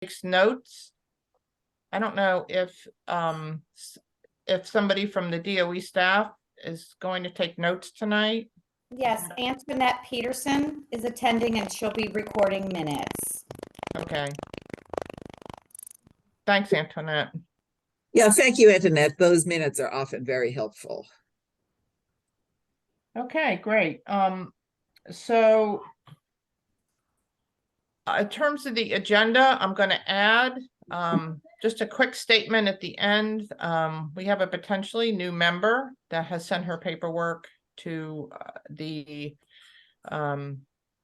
takes notes. I don't know if somebody from the DOE staff is going to take notes tonight. Yes, Antoinette Peterson is attending and she'll be recording minutes. Okay. Thanks, Antoinette. Yeah, thank you, Antoinette. Those minutes are often very helpful. Okay, great. So in terms of the agenda, I'm going to add just a quick statement at the end. We have a potentially new member that has sent her paperwork to the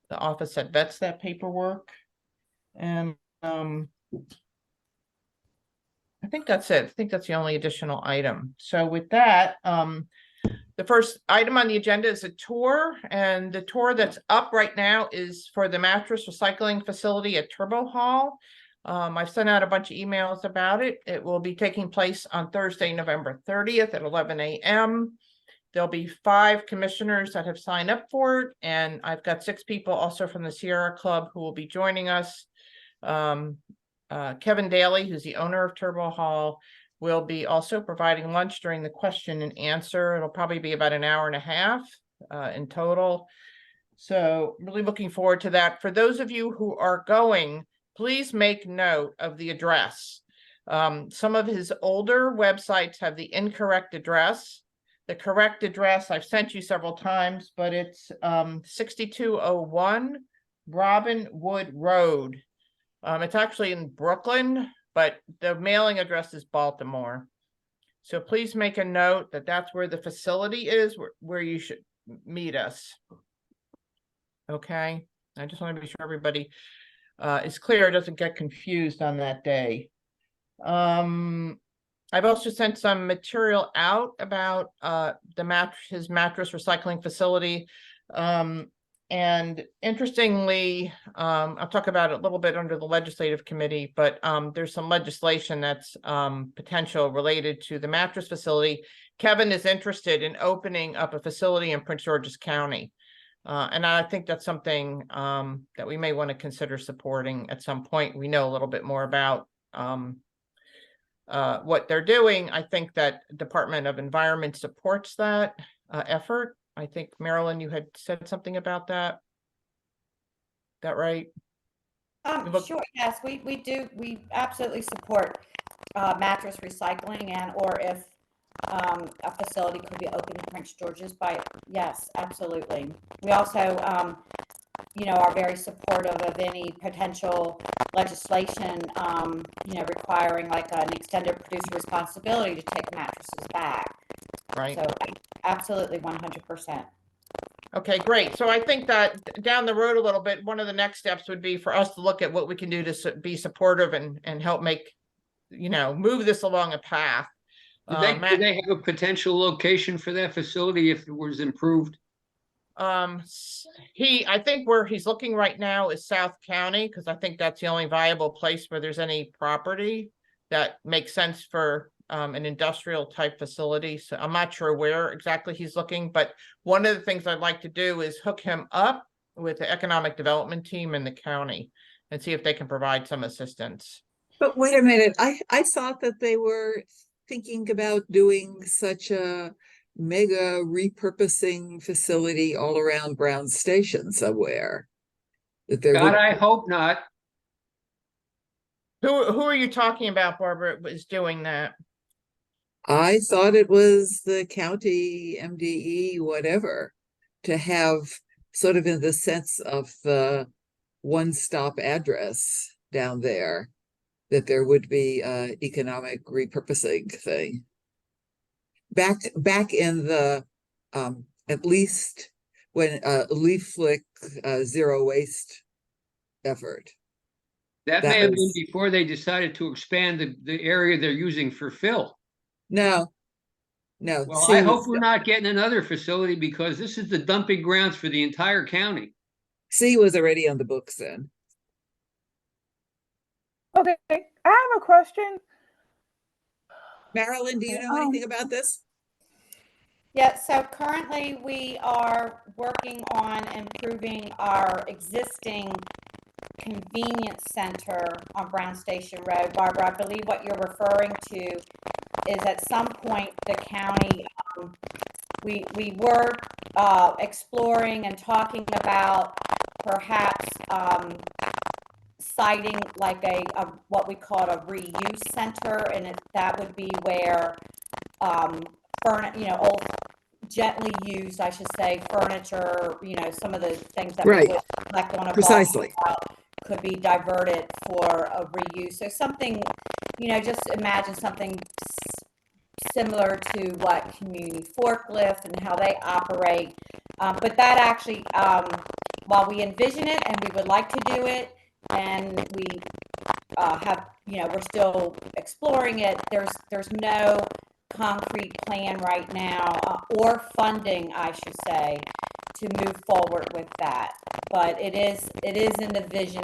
office that vets that paperwork. And I think that's it. I think that's the only additional item. So with that, the first item on the agenda is a tour, and the tour that's up right now is for the mattress recycling facility at Turbo Hall. I've sent out a bunch of emails about it. It will be taking place on Thursday, November 30th at 11 a.m. There'll be 5 commissioners that have signed up for it, and I've got 6 people also from the Sierra Club who will be joining us. Kevin Daly, who's the owner of Turbo Hall, will be also providing lunch during the question and answer. It'll probably be about an hour and a half in total. So really looking forward to that. For those of you who are going, please make note of the address. Some of his older websites have the incorrect address. The correct address I've sent you several times, but it's 6201 Robin Wood Road. It's actually in Brooklyn, but the mailing address is Baltimore. So please make a note that that's where the facility is, where you should meet us. Okay, I just want to be sure everybody is clear, doesn't get confused on that day. I've also sent some material out about his mattress recycling facility. And interestingly, I'll talk about it a little bit under the legislative committee, but there's some legislation that's potential related to the mattress facility. Kevin is interested in opening up a facility in Prince George's County. And I think that's something that we may want to consider supporting at some point. We know a little bit more about what they're doing. I think that Department of Environment supports that effort. I think, Marilyn, you had said something about that. That right? Sure, yes, we do. We absolutely support mattress recycling, and or if a facility could be open in Prince George's yes, absolutely. We also, are very supportive of any potential legislation, requiring like an extended producer responsibility to take mattresses back. Right. So absolutely 100%. Okay, great. So I think that down the road a little bit, one of the next steps would be for us to look at what we can do to be supportive and help make, move this along a path. Do they have a potential location for that facility if it was improved? I think where he's looking right now is South County, because I think that's the only viable place where there's any property that makes sense for an industrial type facility. So I'm not sure where exactly he's looking, but one of the things I'd like to do is hook him up with the economic development team in the county and see if they can provide some assistance. But wait a minute, I thought that they were thinking about doing such a mega repurposing facility all around Brown Station somewhere. God, I hope not. Who are you talking about, Barbara, is doing that? I thought it was the county MDE, whatever, to have sort of in the sense of the one-stop address down there, that there would be an economic repurposing thing. Back in the, at least when Leaf Flick zero waste effort. That may have been before they decided to expand the area they're using for fill. No. Well, I hope we're not getting another facility, because this is the dumping grounds for the entire county. C was already on the books then. Okay, I have a question. Marilyn, do you know anything about this? Yeah, so currently we are working on improving our existing convenience center on Brown Station Road. Barbara, I believe what you're referring to is at some point the county, we were exploring and talking about perhaps citing like a what we call a reuse center, and that would be where old gently used, I should say, furniture, some of the things that Right. we would collect on a Precisely. could be diverted for a reuse. So something, just imagine something similar to what Community Forklift and how they operate. But that actually, while we envision it and we would like to do it, and we have, we're still exploring it, there's no concrete plan right now, or funding, I should say, to move forward with that. But it is in the vision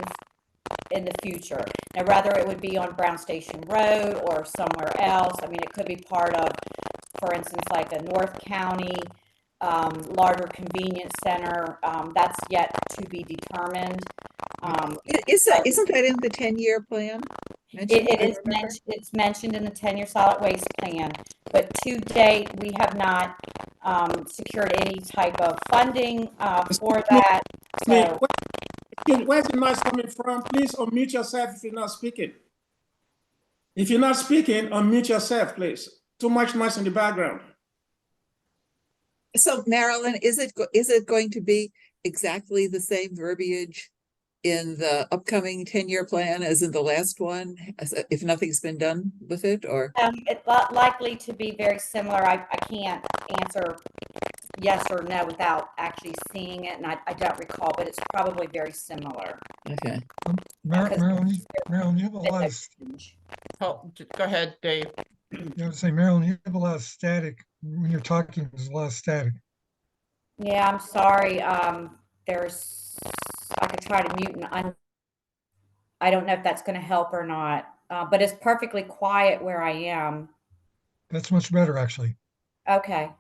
in the future. Now, whether it would be on Brown Station Road or somewhere else, I mean, it could be part of, for instance, like a North County larger convenience center. That's yet to be determined. Isn't that in the 10-year plan? It's mentioned in the 10-year solid waste plan, but to date, we have not secured any type of funding for that. So, where's the noise coming from? Please unmute yourself if you're not speaking. If you're not speaking, unmute yourself, please. Too much noise in the background. So Marilyn, is it going to be exactly the same verbiage in the upcoming 10-year plan as in the last one, if nothing's been done with it, or? it's likely to be very similar. I can't answer yes or no without actually seeing it, and I don't recall, but it's probably very similar. Okay. Marilyn, you have a lot of, Oh, go ahead, Dave. Marilyn, you have a lot of static. When you're talking, there's a lot of static. Yeah, I'm sorry. I could try to mute, and I don't know if that's going to help or not, but it's perfectly quiet where I am. That's much better, actually. Okay.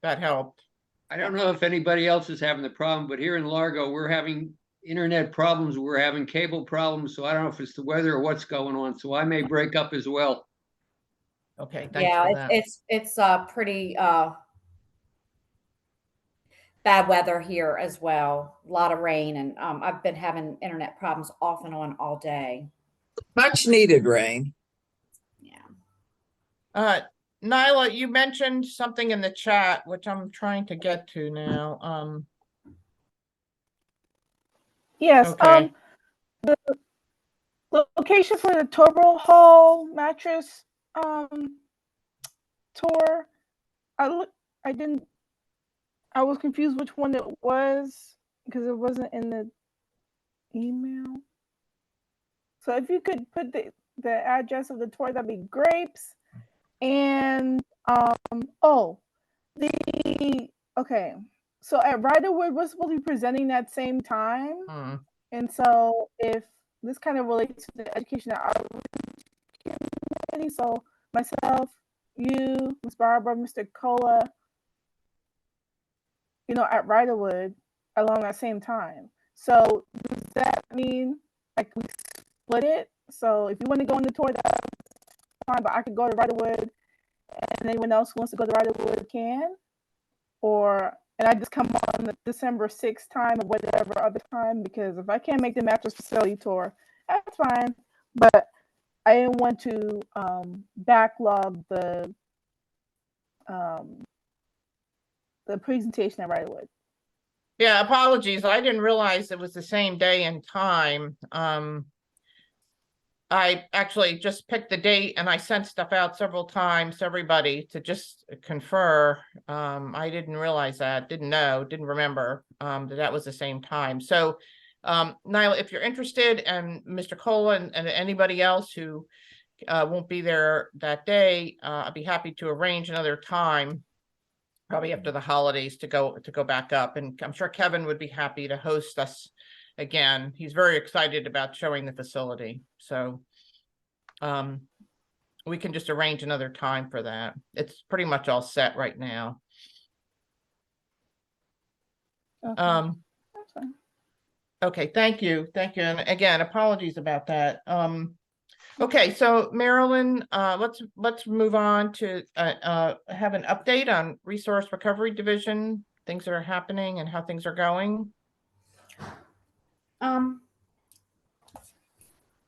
That helped. I don't know if anybody else is having the problem, but here in Largo, we're having internet problems. We're having cable problems. So I don't know if it's the weather or what's going on. So I may break up as well. Okay, thanks Yeah, for that. it's pretty bad weather here as well. A lot of rain, and I've been having internet problems off and on all day. Much needed rain. Yeah. Nyla, you mentioned something in the chat, which I'm trying to get to now. Yes. Okay. The location for the Turbo Hall mattress tour. I was confused which one it was because it wasn't in the email. So if you could put the address of the tour, that'd be great. And okay. So at Riderwood, we're supposed to be presenting that same time. And so if this kind of relates to the education at our community, so myself, you, Ms. Barbara, Mr. Cola, at Riderwood along that same time. So does that mean like we split it? So if you want to go on the tour, that's fine, but I could go to Riderwood, and anyone else who wants to go to Riderwood can? And I just come on the December 6th time or whatever other time, because if I can't make the mattress facility tour, that's fine. But I didn't want to backlog the presentation at Riderwood. Yeah, apologies. I didn't realize it was the same day and time. I actually just picked the date and I sent stuff out several times to everybody to just confer. I didn't realize that, didn't remember that was the same time. So Nyla, if you're interested, and Mr. Cola and anybody else who won't be there that day, I'd be happy to arrange another time, probably after the holidays, to go back up. And I'm sure Kevin would be happy to host us again. He's very excited about showing the facility. So we can just arrange another time for that. It's pretty much all set right now. Okay. That's fine. Okay, thank you. Thank you. And again, apologies about that. Okay, so Marilyn, let's move on to have an update on Resource Recovery Division, things that are happening and how things are going.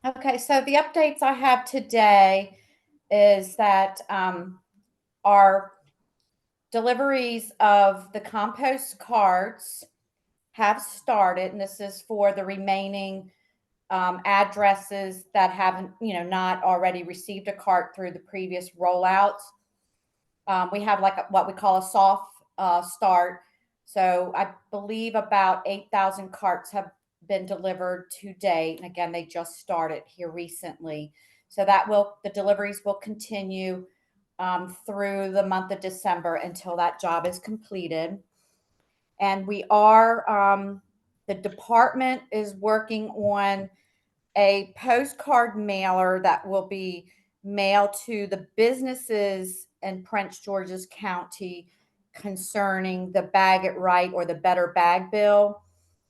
Okay, so the updates I have today is that our deliveries of the compost carts have started, and this is for the remaining addresses that haven't, not already received a cart through the previous rollouts. We have like what we call a soft start. So I believe about 8,000 carts have been delivered to date. And again, they just started here recently. So the deliveries will continue through the month of December until that job is completed. And the department is working on a postcard mailer that will be mailed to the businesses in Prince George's County concerning the Bag It Right or the Better Bag Bill.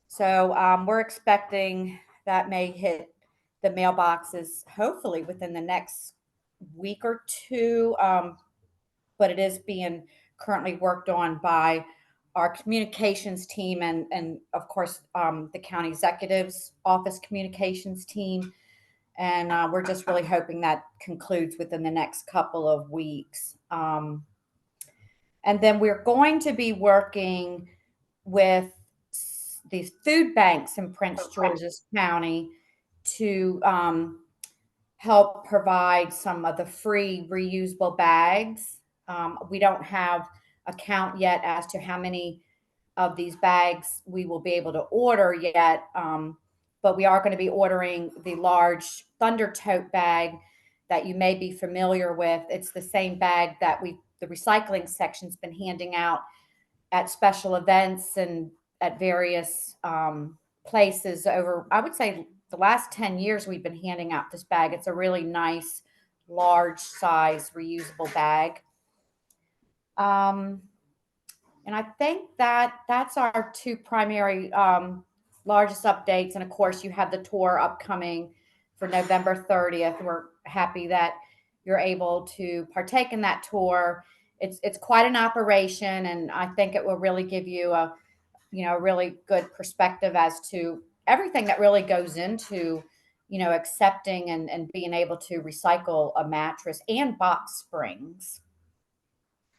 So we're expecting that may hit the mailboxes hopefully within the next week or two, but it is being currently worked on by our communications team and of course the county executive's office communications team. And we're just really hoping that concludes within the next couple of weeks. And then we're going to be working with these food banks in Prince George's County to help provide some of the free reusable bags. We don't have a count yet as to how many of these bags we will be able to order yet. But we are going to be ordering the large Thunder Tote bag that you may be familiar with. It's the same bag that the recycling section's been handing out at special events and at various places over, I would say, the last 10 years we've been handing out this bag. It's a really nice, large size reusable bag. And I think that's our two primary largest updates. And of course, you have the tour upcoming for November 30th. We're happy that you're able to partake in that tour. It's quite an operation, and I think it will really give you a really good perspective as to everything that really goes into accepting and being able to recycle a mattress and box springs.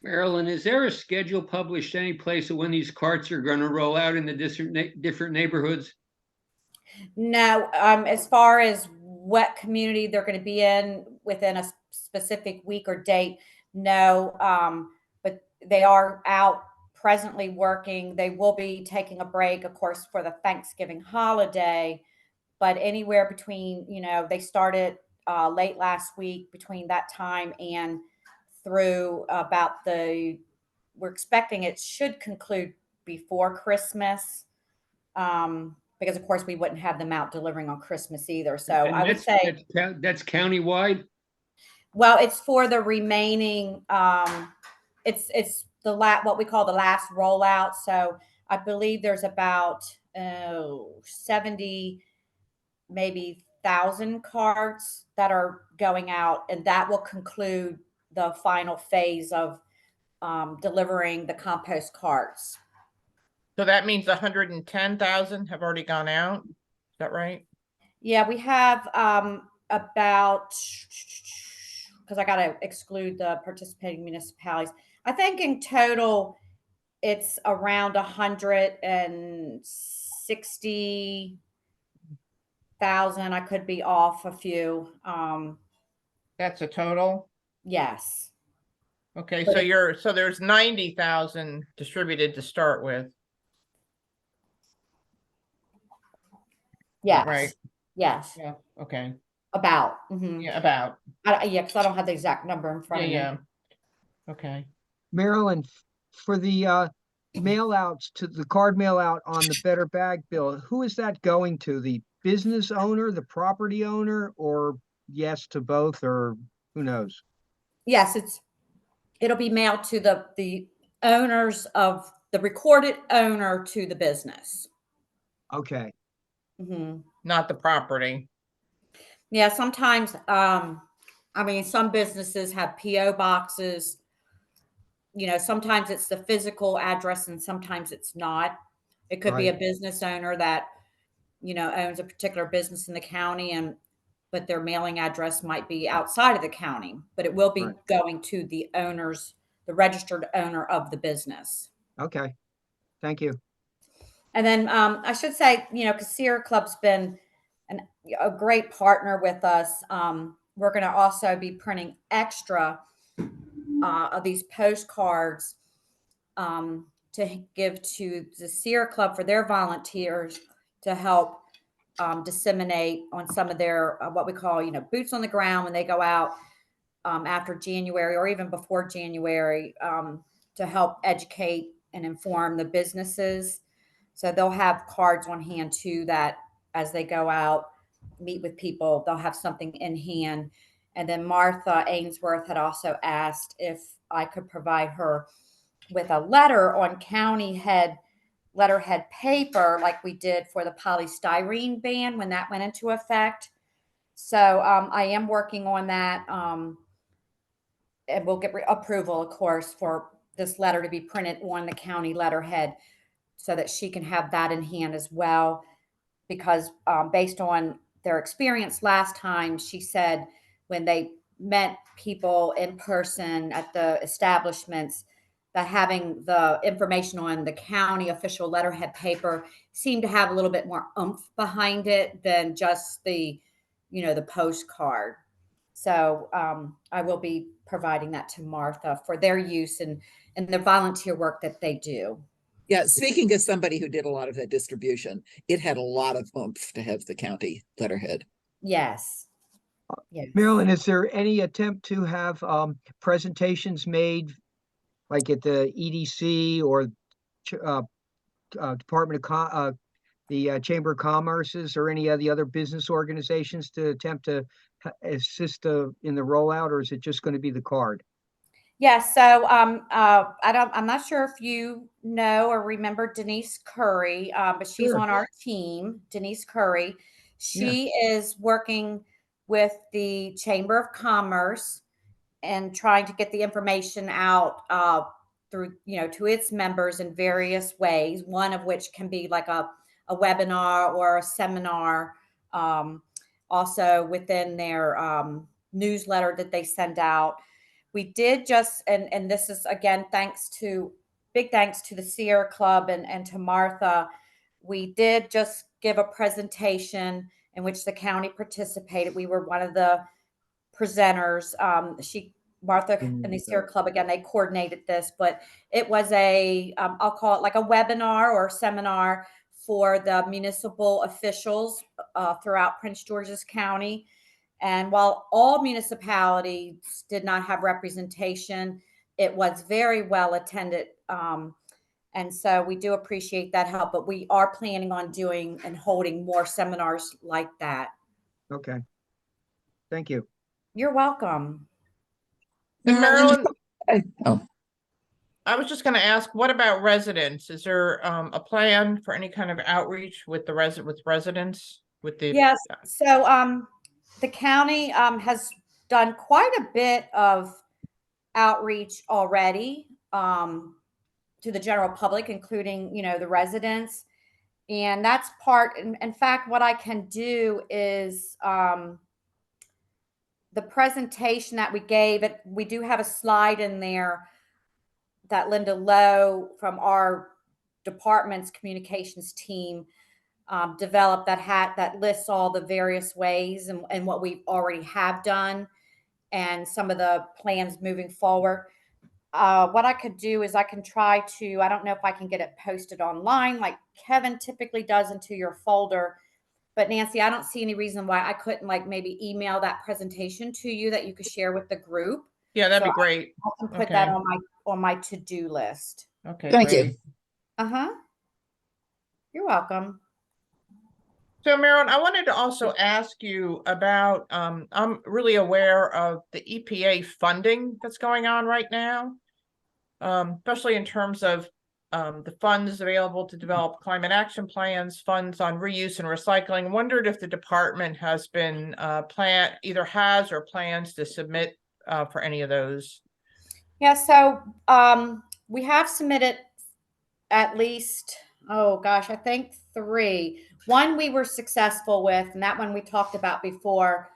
Marilyn, is there a schedule published any place of when these carts are going to roll out in the different neighborhoods? No, as far as what community they're going to be in within a specific week or date, no. But they are out presently working. They will be taking a break, of course, for the Thanksgiving holiday. But anywhere between, they started late last week, between that time and through about we're expecting it should conclude before Christmas. Because of course we wouldn't have them out delivering on Christmas either. So And I would say that's countywide. well, it's for the remaining. It's what we call the last rollout. So I believe there's about 70, maybe 1,000 carts that are going out, and that will conclude the final phase of delivering the compost carts. So that means 110,000 have already gone out. Is that right? Yeah, we have about, because I got to exclude the participating municipalities. I think in total it's around 160,000. I could be off a few. That's a total. Yes. Okay, But so there's 90,000 distributed to start with. Yes. Right. Yes. Yeah. Okay. About. Mm-hmm. Yeah, about. Yeah, because I don't have the exact number in front of me. Yeah. Okay. Marilyn, for the mail outs to the card mail out on the Better Bag Bill, who is that going to? The business owner, the property owner, or yes to both, or who knows? Yes, it'll be mailed to the owners of the recorded owner to the business. Okay. Mhm. not the property. Yeah, sometimes, I mean, some businesses have PO boxes. You know, sometimes it's the physical address and sometimes it's not. It could be a Right. business owner that, you know, owns a particular business in the county and but their mailing address might be outside of the county, but it will be Right. going to the owners, the registered owner of the business. Okay. Thank you. And then I should say, you know, because Sierra Club's been a great partner with us. We're going to also be printing extra of these postcards to give to the Sierra Club for their volunteers to help disseminate on some of their what we call, you know, boots on the ground when they go out after January or even before January to help educate and inform the businesses. So they'll have cards on hand too that as they go out, meet with people, they'll have something in hand. And then Martha Ainsworth had also asked if I could provide her with a letter on county letterhead paper like we did for the polystyrene ban when that went into effect. So I am working on that. And we'll get approval, of course, for this letter to be printed on the county letterhead so that she can have that in hand as well. Because based on their experience last time, she said when they met people in person at the establishments, that having the information on the county official letterhead paper seemed to have a little bit more oomph behind it than just the, you know, the postcard. So I will be providing that to Martha for their use and the volunteer work that they do. Yeah, speaking as somebody who did a lot of that distribution, it had a lot of oomph to have the county letterhead. Yes. Yes. Marilyn, is there any attempt to have presentations made like at the EDC or Department of the Chamber of Commerce's or any of the other business organizations to attempt to assist in the rollout, or is it just going to be the card? Yes. So I'm not sure if you know or remember Denise Curry, but she's Sure. on our team. Denise Curry. Yeah. She is working with the Chamber of Commerce and trying to get the information out through, you know, to its members in various ways. One of which can be like a webinar or a seminar. Also within their newsletter that they send out. We did just, and this is again, big thanks to the Sierra Club and to Martha. We did just give a presentation in which the county participated. We were one of the presenters. Martha and the Sierra Club, again, they coordinated this, but it was I'll call it like a webinar or seminar for the municipal officials throughout Prince George's County. And while all municipalities did not have representation, it was very well attended. And so we do appreciate that help, but we are planning on doing and holding more seminars like that. Okay. Thank you. You're welcome. And Marilyn, Oh, I was just going to ask, what about residents? Is there a plan for any kind of outreach with the residents with the? Yes. So the county has done quite a bit of outreach already to the general public, including, you know, the residents. And that's part, in fact, what I can do is the presentation that we gave, we do have a slide in there that Linda Lowe from our department's communications team developed that lists all the various ways and what we already have done and some of the plans moving forward. What I could do is I can try to, I don't know if I can get it posted online like Kevin typically does into your folder, but Nancy, I don't see any reason why I couldn't like maybe email that presentation to you that you could share with the group. Yeah, that'd be great. I can put that on my to-do list. Okay, thank you. great. Uh-huh. You're welcome. So Marilyn, I wanted to also ask you about, I'm really aware of the EPA funding that's going on right now, especially in terms of the funds available to develop climate action plans, funds on reuse and recycling. Wondered if the department has been either has or plans to submit for any of those. Yeah, so we have submitted at least, oh gosh, I think 3. One we were successful with, and that one we talked about before.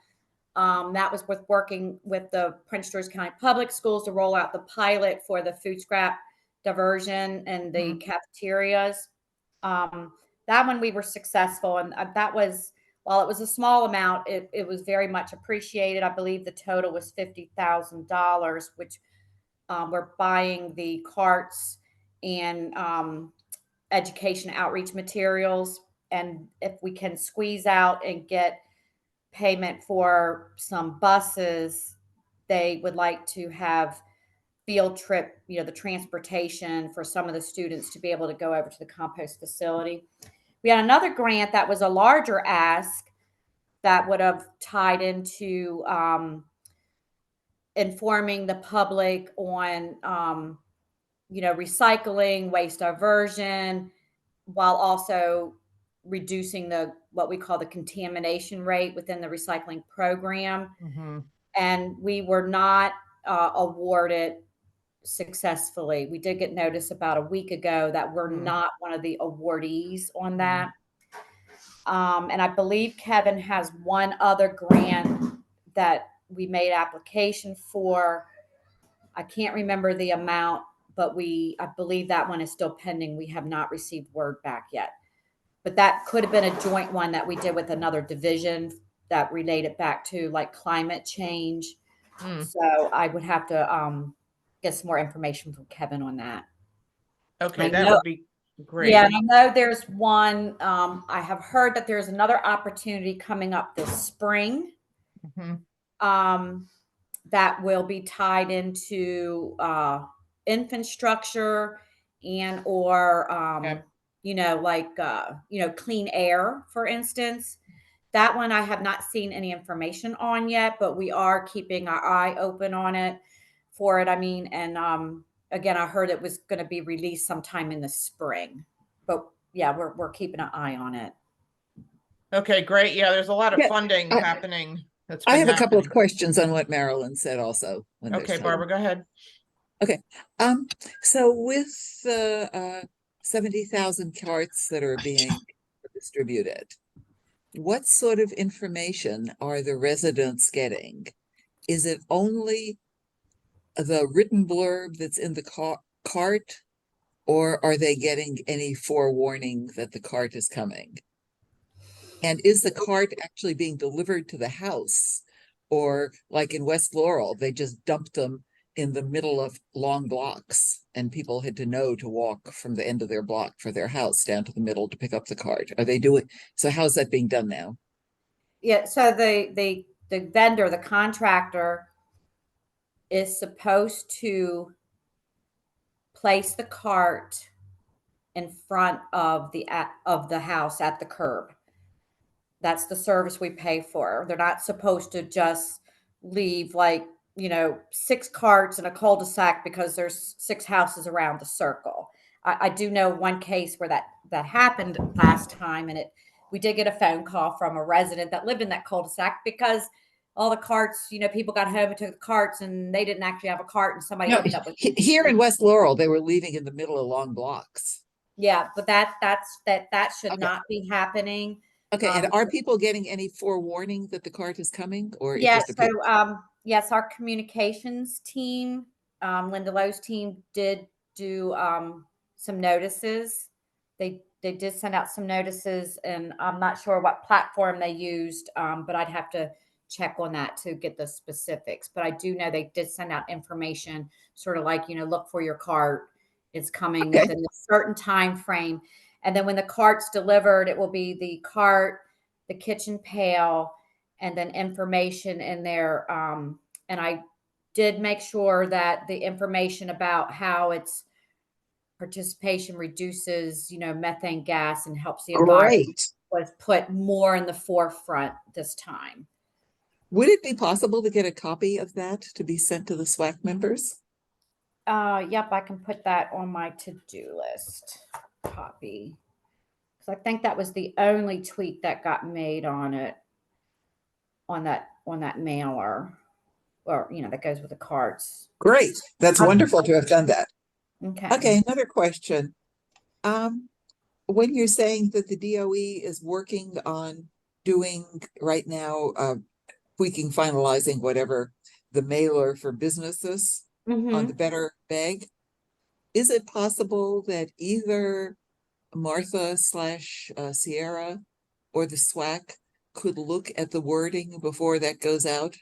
That was with working with the Prince George County Public Schools to roll out the pilot for the food scrap diversion and the cafeterias. That one we were successful, and that was, while it was a small amount, it was very much appreciated. I believe the total was $50,000, which we're buying the carts and education outreach materials. And if we can squeeze out and get payment for some buses, they would like to have field trip, the transportation for some of the students to be able to go over to the compost facility. We had another grant that was a larger ask that would have tied into informing the public on, recycling, waste diversion, while also reducing what we call the contamination rate within the recycling program. And we were not awarded successfully. We did get notice about a week ago that we're not one of the awardees on that. And I believe Kevin has one other grant that we made application for. I can't remember the amount, but I believe that one is still pending. We have not received word back yet. But that could have been a joint one that we did with another division that related back to like climate change. So I would have to get some more information from Kevin on that. Okay, that would be great. Yeah, and I know there's one. I have heard that there's another opportunity coming up this spring that will be tied into infrastructure and or clean air, for instance. That one I have not seen any information on yet, but we are keeping our eye open on it for it. I mean, and again, I heard it was going to be released sometime in the spring, but yeah, we're keeping an eye on it. Okay, great. Yeah, there's a lot of funding happening. I have a couple of questions on what Marilyn said also. Okay, Barbara, go ahead. Okay. So with the 70,000 carts that are being distributed, what sort of information are the residents getting? Is it only the written blurb that's in the cart, or are they getting any forewarning that the cart is coming? And is the cart actually being delivered to the house? Or like in West Laurel, they just dumped them in the middle of long blocks and people had to know to walk from the end of their block for their house down to the middle to pick up the cart. Are they doing, so how's that being done now? Yeah, so the vendor, the contractor is supposed to place the cart in front of the house at the curb. That's the service we pay for. They're not supposed to just leave 6 carts in a cul-de-sac because there's 6 houses around the circle. I do know one case where that happened last time, and we did get a phone call from a resident that lived in that cul-de-sac because all the carts, people got home and took the carts and they didn't actually have a cart, and somebody ended up with here in West Laurel, they were leaving in the middle of long blocks. Yeah, but that should not be happening. Okay, and are people getting any forewarning that the cart is coming, or yes? So yes, our communications team, Linda Lowe's team, did do some notices. They did send out some notices, and I'm not sure what platform they used, but I'd have to check on that to get the specifics. But I do know they did send out information, sort of like, look for your cart. It's coming within a certain time frame. And then when the cart's delivered, it will be the cart, the kitchen pail, and then information in there. And I did make sure that the information about how its participation reduces, methane gas and helps the environment was put more in the forefront this time. Would it be possible to get a copy of that to be sent to the SWAC members? Yep, I can put that on my to-do list. Copy. So I think that was the only tweak that got made on it, on that mailer, or that goes with the cards. Great. That's wonderful to have done that. Okay. Okay, another question. When you're saying that the DOE is working on doing right now, tweaking, finalizing whatever, the mailer for businesses on the Better Bag, is it possible that either Martha / Sierra or the SWAC could look at the wording before that goes out?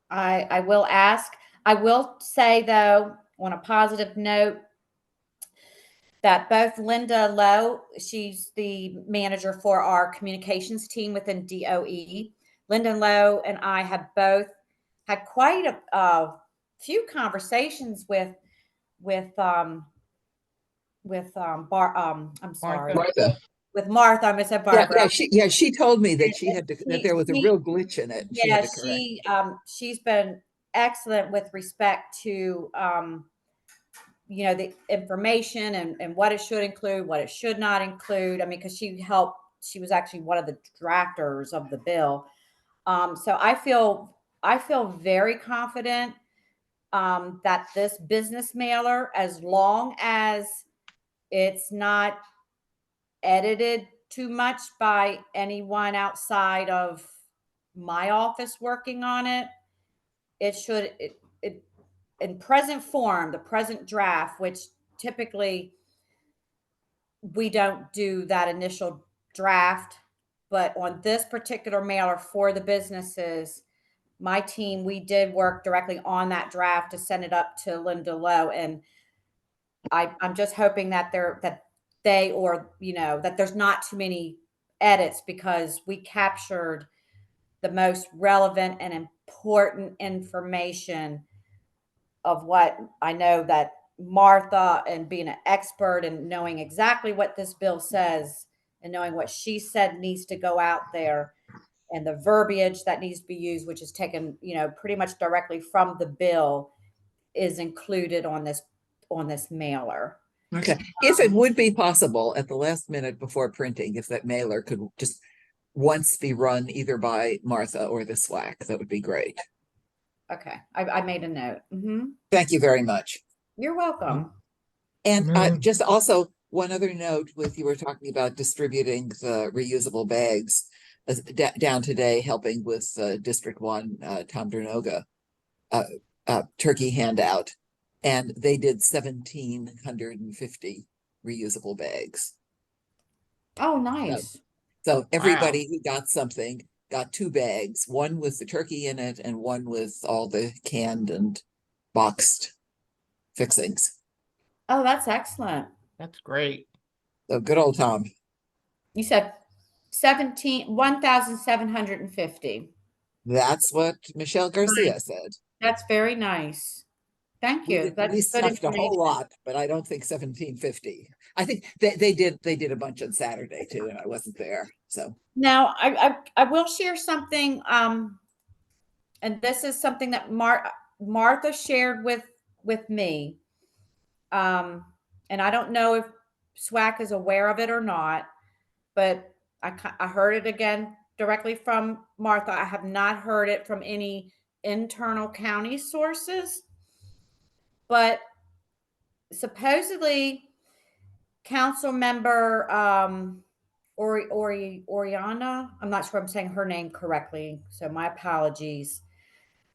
I will ask. I will say, though, on a positive note, that both Linda Lowe, she's the manager for our communications team within DOE. Linda Lowe and I have both had quite a few conversations with I'm sorry, Martha. with Martha. I said Yeah, Barbara. she told me that she had to, that there was a real glitch in it. And she had Yeah, to correct. she's been excellent with respect to the information and what it should include, what it should not include. I mean, because she was actually one of the drafters of the bill. So I feel very confident that this business mailer, as long as it's not edited too much by anyone outside of my office working on it, it should in present form, the present draft, which typically we don't do that initial draft, but on this particular mailer for the businesses, my team, we did work directly on that draft to send it up to Linda Lowe. And I'm just hoping that that there's not too many edits, because we captured the most relevant and important information of what I know that Martha, and being an expert and knowing exactly what this bill says and knowing what she said needs to go out there, and the verbiage that needs to be used, which is taken, pretty much directly from the bill, is included on this mailer. Okay, if it would be possible at the last minute before printing, if that mailer could just once be run either by Martha or the SWAC, that would be great. Okay, I made a note. Thank you very much. You're welcome. And just also one other note, with you were talking about distributing the reusable bags. Down today, helping with District 1, Tom Dernoga, turkey handout, and they did 1,750 reusable bags. Oh, nice. So everybody who got something got 2 bags, one with the turkey in it and one with all the canned and boxed fixings. Oh, that's excellent. That's great. So good old Tom. You said 1,750. That's what Michelle Garcia said. That's very nice. Thank you. We stuffed a whole lot, but I don't think 1,750. I think they did a bunch on Saturday too, and I wasn't there. So now I will share something. And this is something that Martha shared with me. And I don't know if SWAC is aware of it or not, but I heard it again directly from Martha. I have not heard it from any internal county sources, but supposedly council member Oriana, I'm not sure I'm saying her name correctly, so my apologies,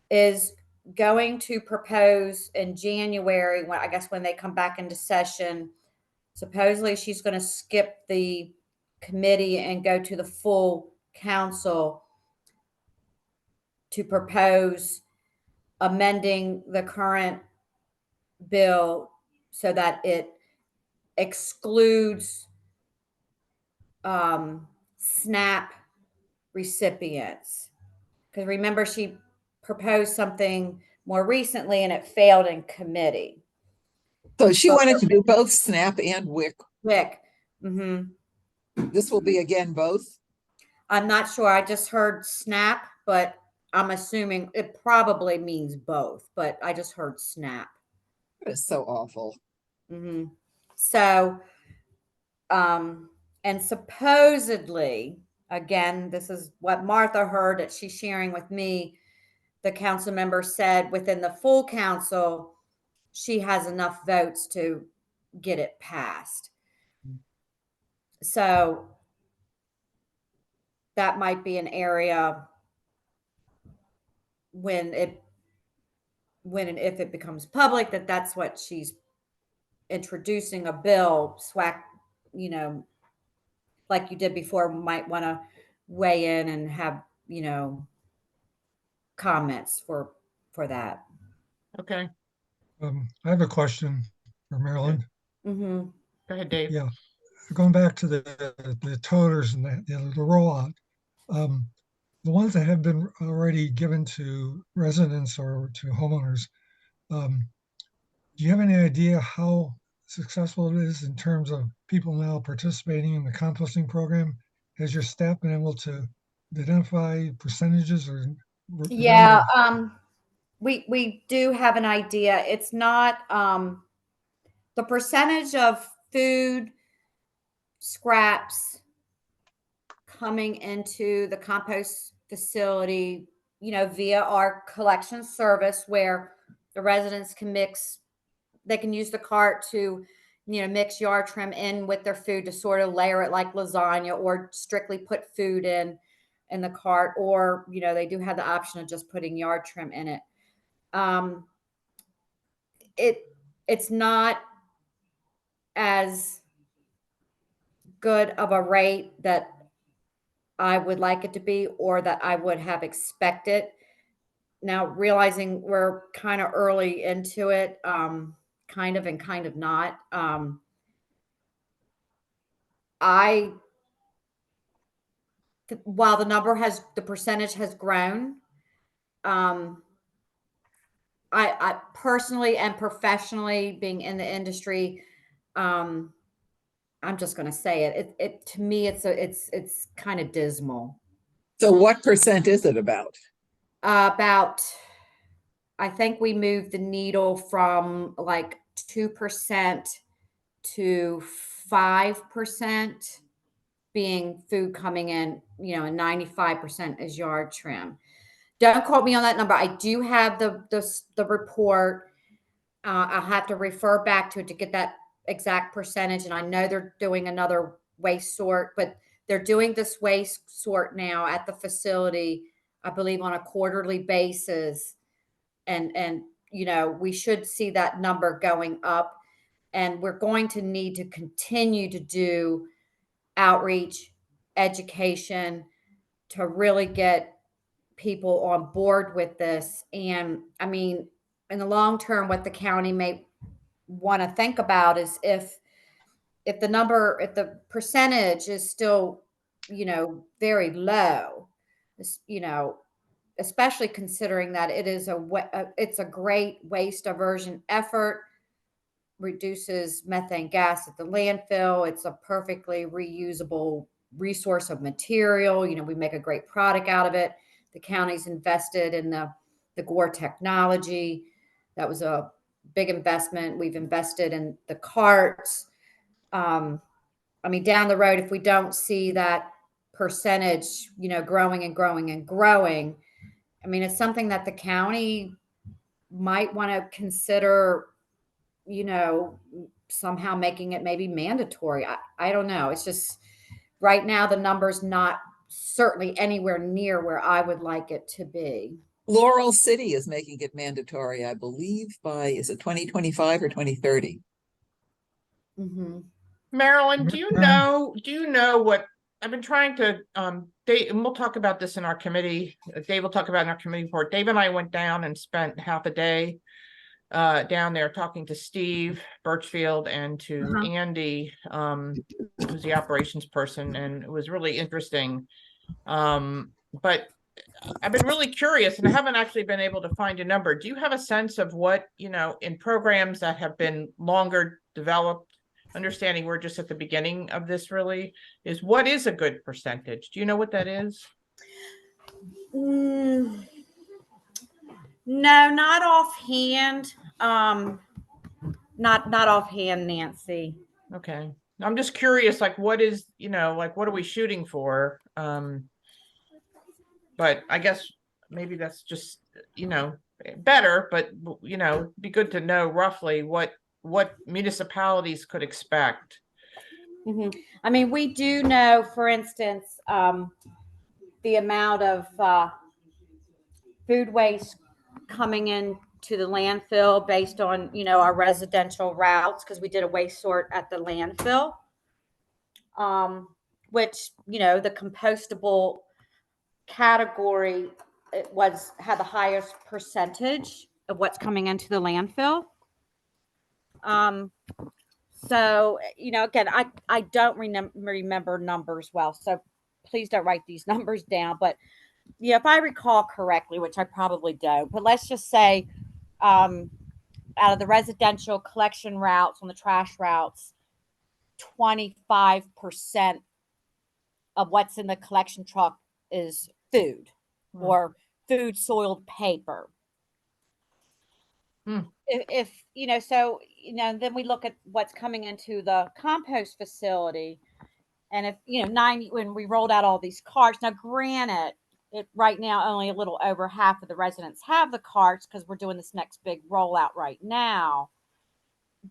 is going to propose in January, when they come back into session. Supposedly she's going to skip the committee and go to the full council to propose amending the current bill so that it excludes SNAP recipients. Because remember, she proposed something more recently and it failed in committee. So she wanted to do both SNAP and WIC. WIC. This will be again both? I'm not sure. I just heard SNAP, but I'm assuming it probably means both, but I just heard SNAP. It's so awful. Hmm. So, and supposedly, again, this is what Martha heard that she's sharing with me. The council member said within the full council, she has enough votes to get it passed. So that might be an area when and if it becomes public, that's what she's introducing a bill. SWAC, you know, like you did before, might want to weigh in and have, you know, comments for that. Okay, I have a question for Marilyn. Mm-hmm. go ahead, Dave. Yeah, going back to the toters and the rollout, the ones that have been already given to residents or to homeowners, do you have any idea how successful it is in terms of people now participating in the composting program? Has your staff been able to identify percentages or the number Yeah, of- we do have an idea. It's not the percentage of food scraps coming into the compost facility, you know, via our collection service where the residents can mix, they can use the cart to, you know, mix yard trim in with their food to sort of layer it like lasagna, or strictly put food in the cart, or, you know, they do have the option of just putting yard trim in it. It's not as good of a rate that I would like it to be, or that I would have expected. Now, realizing we're kind of early into it, kind of and kind of not. While the percentage has grown, I personally and professionally, being in the industry, I'm just going to say it. It to me, it's kind of dismal. So what percent is it about? About, I think we moved the needle from like 2% to 5% being food coming in, you know, and 95% is yard trim. Don't quote me on that number. I do have the report. I'll have to refer back to it to get that exact percentage. And I know they're doing another waste sort, but they're doing this waste sort now at the facility, I believe, on a quarterly basis. And you know, we should see that number going up. And we're going to need to continue to do outreach, education to really get people on board with this. And I mean, in the long term, what the county may want to think about is if the percentage is still, you know, very low, you know, especially considering that it is it's a great waste diversion effort, reduces methane gas at the landfill. It's a perfectly reusable resource of material. You know, we make a great product out of it. The county's invested in the Gore technology. That was a big investment. We've invested in the carts. I mean, down the road, if we don't see that percentage, you know, growing and growing and growing, I mean, it's something that the county might want to consider, you know, somehow making it maybe mandatory. I don't know. It's just right now the number's not certainly anywhere near where I would like it to be. Laurel City is making it mandatory, I believe, by, is it 2025 or 2030? Mm-hmm. Marilyn, Marilyn? do you know what I've been trying to, Dave, and we'll talk about this in our committee. Dave will talk about it in our committee report. Dave and I went down and spent half a day down there talking to Steve Birchfield and to Andy, who's the operations person, and it was really interesting. But I've been really curious, and I haven't actually been able to find a number. Do you have a sense of what, you know, in programs that have been longer developed, understanding we're just at the beginning of this, really, what is a good percentage? Do you know what that is? No, not offhand. Not offhand, Nancy. Okay. I'm just curious, like, what is, like, what are we shooting for? But I guess maybe that's just, better, but, be good to know roughly what municipalities could expect. I mean, we do know, for instance, the amount of food waste coming into the landfill based on, our residential routes, because we did a waste sort at the landfill, which, the compostable category had the highest percentage of what's coming into the landfill. So, again, I don't remember numbers well, so please don't write these numbers down. But if I recall correctly, which I probably don't, but let's just say out of the residential collection routes on the trash routes, 25% of what's in the collection truck is food or food soiled paper. If so, then we look at what's coming into the compost facility. And if, 90, when we rolled out all these carts, now granted, right now only a little over half of the residents have the carts because we're doing this next big rollout right now.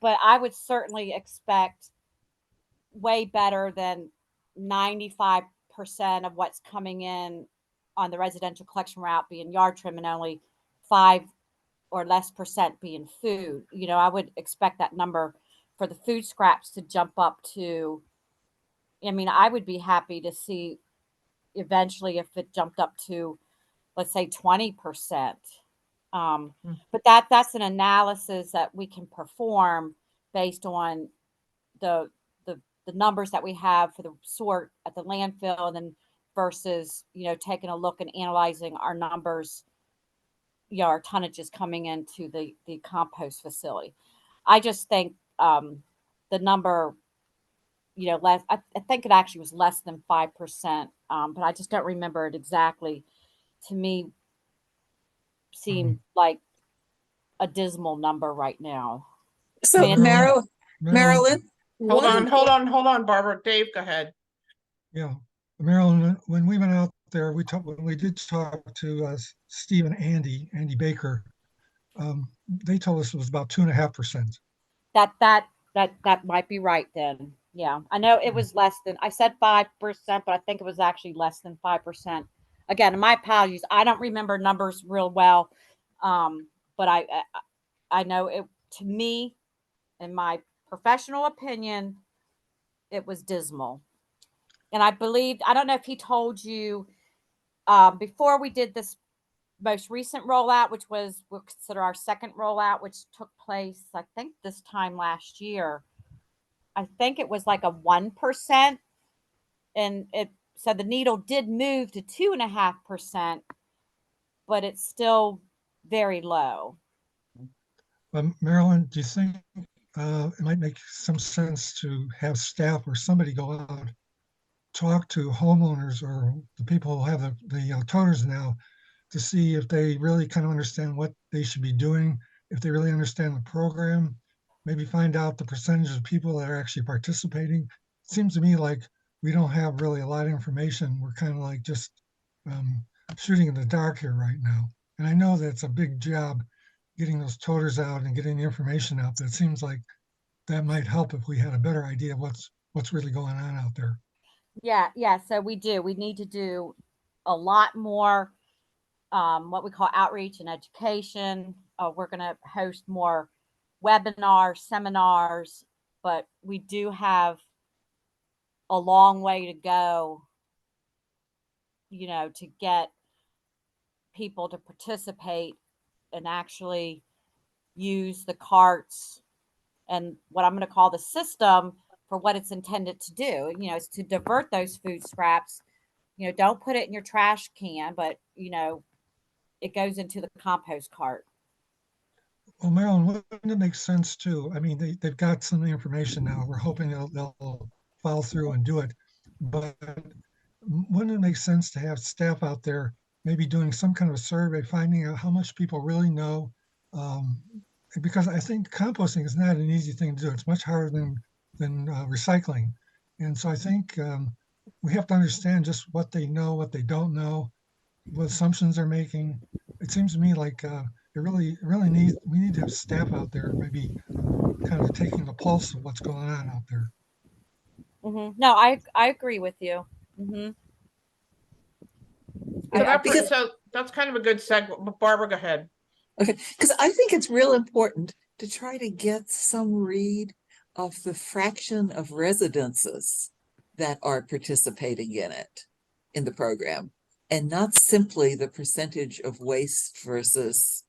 But I would certainly expect way better than 95% of what's coming in on the residential collection route being yard trim and only 5 or less percent being food. I would expect that number for the food scraps to jump up to, I would be happy to see eventually if it jumped up to, let's say, 20%. But that's an analysis that we can perform based on the numbers that we have for the sort at the landfill, and then versus, taking a look and analyzing our numbers, our tonnages coming into the compost facility. I just think the number, less, I think it actually was less than 5%, but I just don't remember it exactly. To me, seemed like a dismal number right now. So Marilyn, Marilyn, Hold on, Barbara. Dave, go ahead. Yeah, Marilyn, when we went out there, when we did talk to Steve and Andy Baker, they told us it was about 2.5%. That might be right then. Yeah, I know it was less than, I said 5%, but I think it was actually less than 5%. Again, my apologies. I don't remember numbers real well, but I know it. To me, in my professional opinion, it was dismal. And I don't know if he told you before we did this most recent rollout, which we'll consider our second rollout, which took place, I think, this time last year. I think it was like a 1%, and so the needle did move to 2.5%, but it's still very low. Marilyn, do you think it might make some sense to have staff or somebody go out, talk to homeowners or the people who have the toters now, to see if they really kind of understand what they should be doing, if they really understand the program, maybe find out the percentage of people that are actually participating? It seems to me like we don't have really a lot of information. We're kind of like just shooting in the dark here right now. And I know that's a big job, getting those toters out and getting the information out. But it seems like that might help if we had a better idea of what's really going on out there. Yeah. So we need to do a lot more what we call outreach and education. We're going to host more webinars, seminars, but we do have a long way to go, to get people to participate and actually use the carts and what I'm going to call the system for what it's intended to do. Is to divert those food scraps. Don't put it in your trash can, but, it goes into the compost cart. Well, Marilyn, wouldn't it make sense too? I mean, they've got some information now. We're hoping they'll follow through and do it. But wouldn't it make sense to have staff out there maybe doing some kind of a survey, finding out how much people really know. Because I think composting is not an easy thing to do. It's much harder than recycling. And so I think we have to understand just what they know, what they don't know, what assumptions they're making. It seems to me like we need to have staff out there maybe kind of taking the pulse of what's going on out there. No, I agree with you. So that's kind of a good segue. Barbara, go ahead. Okay, because I think it's real important to try to get some read of the fraction of residences that are participating in it, in the program, and not simply the percentage of waste versus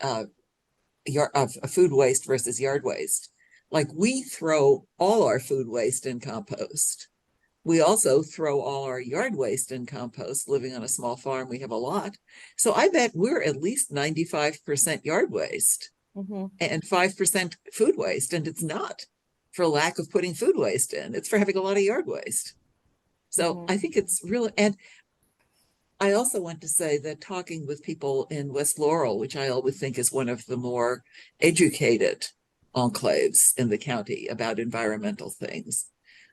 of food waste versus yard waste. Like, we throw all our food waste in compost. We also throw all our yard waste in compost. Living on a small farm, we have a lot. So I bet we're at least 95% yard waste and 5% food waste. And it's not for lack of putting food waste in, it's for having a lot of yard waste. So I think it's really, and I also want to say that talking with people in West Laurel, which I always think is one of the more educated enclaves in the county about environmental things,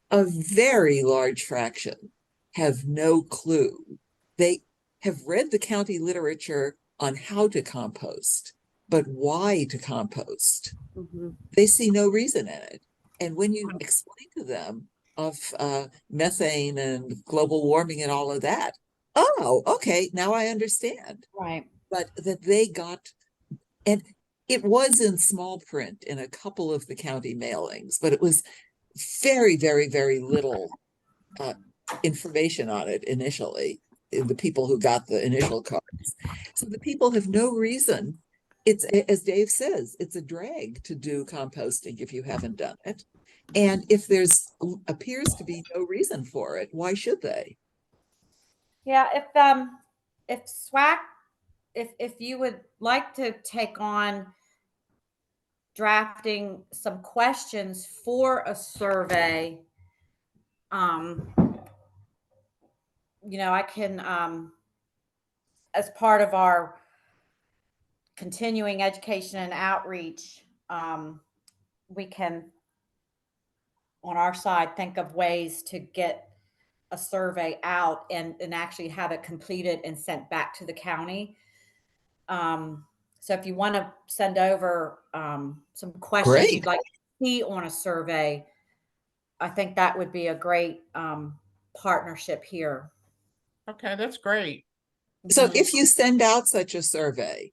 a very large fraction have no clue. They have read the county literature on how to compost, but why to compost? They see no reason in it. And when you explain to them of methane and global warming and all of that, oh, okay, now I understand. Right. But that they got, and it was in small print in a couple of the county mailings, but it was very, very, very little information on it initially, the people who got the initial cards. So the people have no reason. It's, as Dave says, it's a drag to do composting if you haven't done it. And if there's appears to be no reason for it, why should they? Yeah, if SWAC, if you would like to take on drafting some questions for a survey, I can, as part of our continuing education and outreach, we can, on our side, think of ways to get a survey out and actually have it completed and sent back to the county. So if you want to send over some questions you'd like to see on a survey, I think that would be a great partnership here. Okay, that's great. So if you send out such a survey,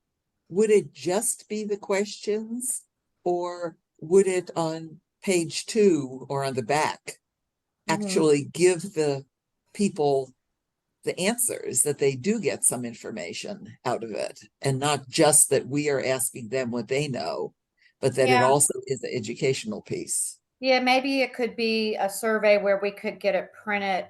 would it just be the questions, or would it on page 2 or on the back actually give the people the answers, that they do get some information out of it, and not just that we are asking them what they know, but that it also is an educational piece? Yeah, maybe it could be a survey where we could get it printed.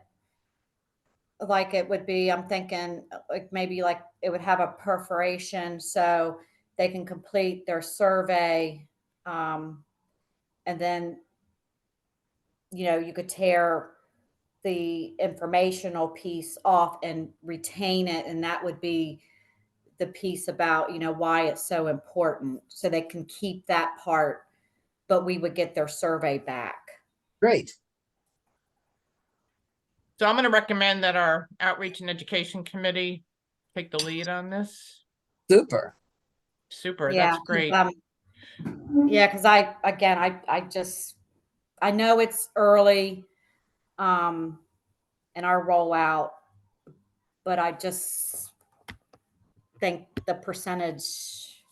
Like it would be, I'm thinking like maybe like it would have a perforation so they can complete their survey. And then, you could tear the informational piece off and retain it. And that would be the piece about, why it's so important. So they can keep that part, but we would get their survey back. Great. So I'm going to recommend that our Outreach and Education Committee take the lead on this. Super. That's great. Yeah, because I know it's early in our rollout, but I just think the percentage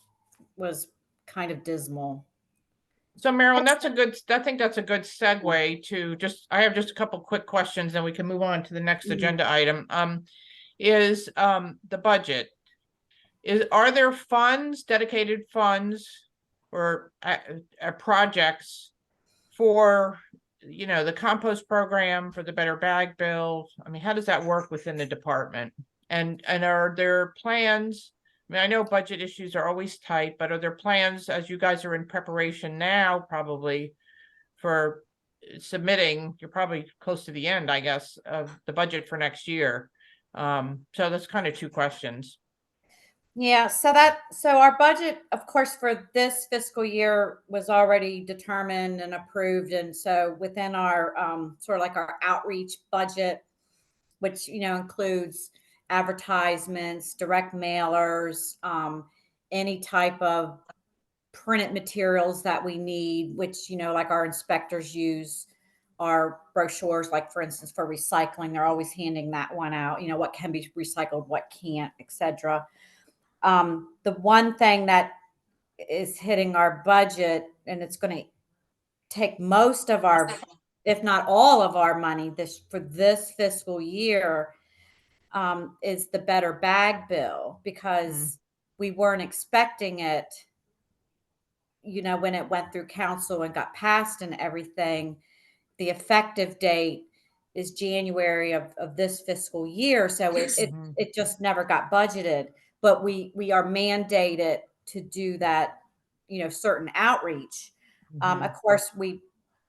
was kind of dismal. So Marilyn, I think that's a good segue to I have just a couple quick questions, and we can move on to the next agenda item. Is the budget. Are there dedicated funds or projects for, the compost program, for the Better Bag Bill? I mean, how does that work within the department? And are there plans? I mean, I know budget issues are always tight, but are there plans, as you guys are in preparation now, probably for submitting, you're probably close to the end, I guess, of the budget for next year. So that's kind of two questions. Yeah, so our budget, of course, for this fiscal year was already determined and approved. And so within our sort of like our outreach budget, which includes advertisements, direct mailers, any type of printed materials that we need, which like our inspectors use our brochures, like for instance for recycling, they're always handing that one out, what can be recycled, what can't, etc. The one thing that is hitting our budget, and it's going to take most of our, if not all of our money for this fiscal year, is the better bag bill, because we weren't expecting it, when it went through council and got passed and everything. The effective date is January of this fiscal year. So it just never got budgeted, but we are mandated to do that, certain outreach. Of course,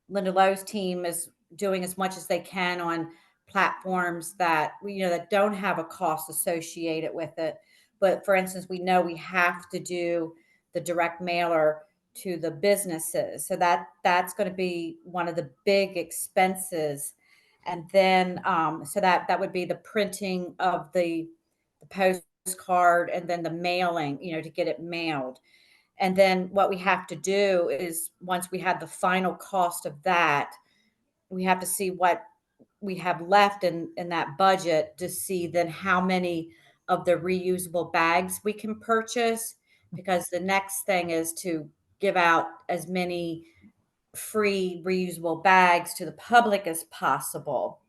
Linda Lowe's team is doing as much as they can on platforms that that don't have a cost associated with it. But for instance, we know we have to do the direct mailer to the businesses, so that's going to be one of the big expenses. And then so that would be the printing of the postcard, and then the mailing, to get it mailed. And then what we have to do is, once we have the final cost of that, we have to see what we have left in that budget, to see then how many of the reusable bags we can purchase, because the next thing is to give out as many free reusable bags to the public as possible.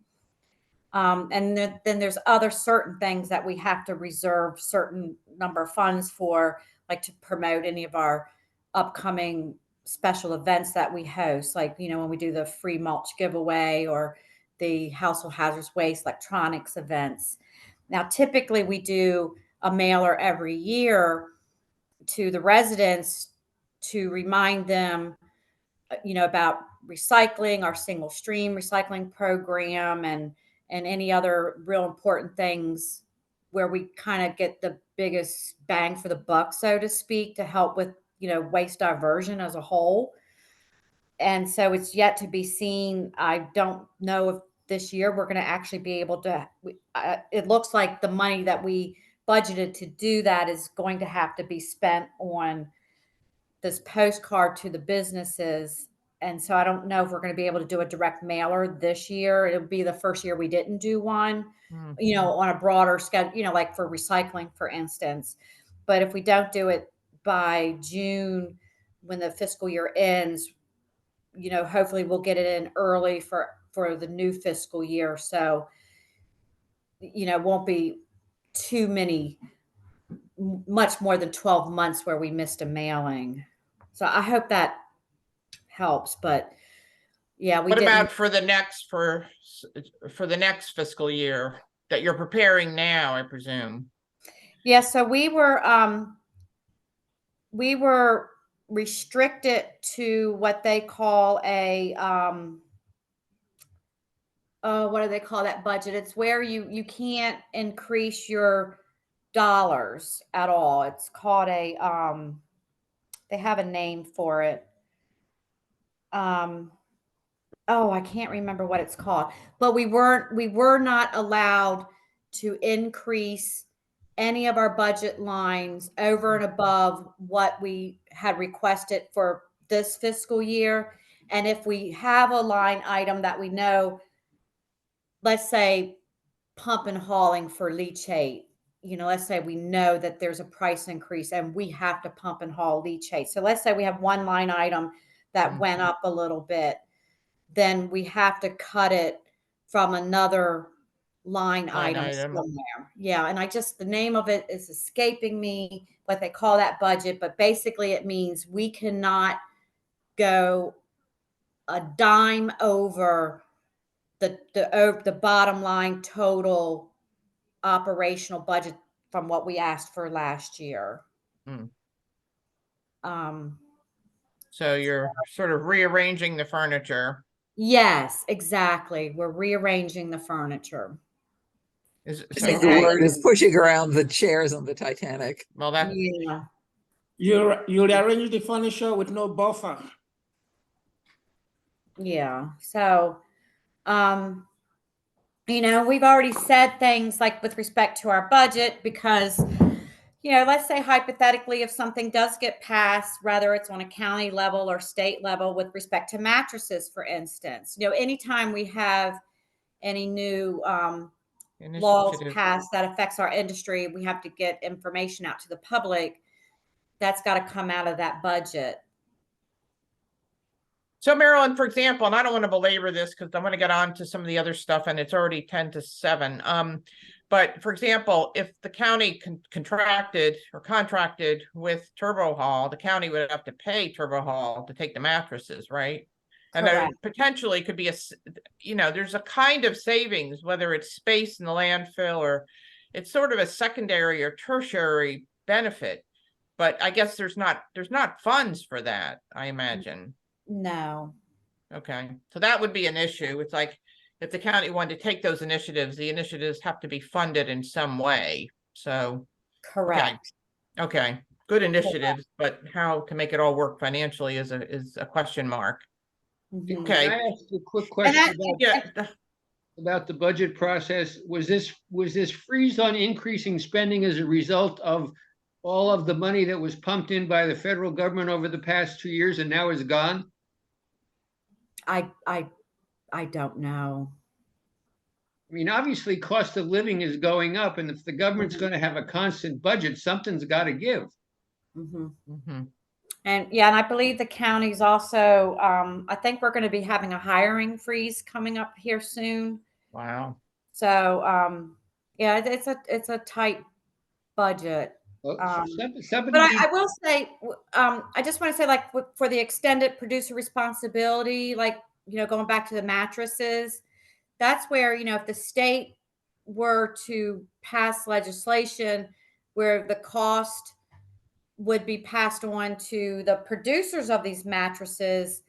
And then there's other certain things that we have to reserve certain number of funds for, like to promote any of our upcoming special events that we host, like when we do the free mulch giveaway or the household hazardous waste electronics events. Now, typically we do a mailer every year to the residents to remind them, about recycling, our single stream recycling program, and any other real important things where we kind of get the biggest bang for the buck, so to speak, to help with, waste diversion as a whole. And so it's yet to be seen. I don't know if this year we're going to actually be able to, it looks like the money that we budgeted to do that is going to have to be spent on this postcard to the businesses. And so I don't know if we're going to be able to do a direct mailer this year. It'll be the first year we didn't do one, on a broader schedule, like for recycling, for instance. But if we don't do it by June, when the fiscal year ends, hopefully we'll get it in early for the new fiscal year. So, won't be too much more than 12 months where we missed a mailing. So I hope that helps. But yeah, what about for the next fiscal year that you're preparing now, I presume? Yeah, so we were restricted to what they call a what do they call that budget? It's where you can't increase your dollars at all. It's called a they have a name for it. I can't remember what it's called, but we were not allowed to increase any of our budget lines over and above what we had requested for this fiscal year. And if we have a line item that we know, let's say pump and hauling for leachate, let's say we know that there's a price increase and we have to pump and haul leachate. So let's say we have one line item that went up a little bit, then we have to cut it from another line item somewhere. Yeah. And the name of it is escaping me, what they call that budget, but basically it means we cannot go a dime over the bottom line total operational budget from what we asked for last year. So you're sort of rearranging the furniture. Yes, exactly. We're rearranging the furniture. I think the word is pushing around the chairs on the Titanic. Well, that, Yeah, You rearrange the furniture with no buffer. yeah. So, um, we've already said things like with respect to our budget because, let's say hypothetically, if something does get passed, whether it's on a county level or state level with respect to mattresses, for instance, anytime we have any new laws initiative. passed that affects our industry, we have to get information out to the public. That's got to come out of that budget. So Marilyn, for example, and I don't want to belabor this because I want to get on to some of the other stuff and it's already 10 to 7. But for example, if the county contracted with Turbo Hall, the county would have to pay Turbo Hall to take the mattresses, right? And there Correct. potentially could be there's a kind of savings, whether it's space in the landfill or it's sort of a secondary or tertiary benefit. But I guess there's not funds for that, I imagine. No. Okay, so that would be an issue. It's like if the county wanted to take those initiatives, the initiatives have to be funded in some way. So, Correct. okay, good initiatives, but how to make it all work financially is a question mark. Mhm. Okay. Can I ask you a quick question Yeah, about the budget process? Was this freeze on increasing spending as a result of all of the money that was pumped in by the federal government over the past 2 years and now is gone? I don't know. I mean, obviously, cost of living is going up, and if the government's going to have a constant budget, something's got to give. Mhm. Mhm. And yeah, and I believe the county's also, I think we're going to be having a hiring freeze coming up here soon. Wow. So, yeah, it's a tight budget. Well, But somebody I will say, I just want to say, like, for the extended producer responsibility, like, going back to the mattresses, that's where, if the state were to pass legislation where the cost would be passed on to the producers of these mattresses,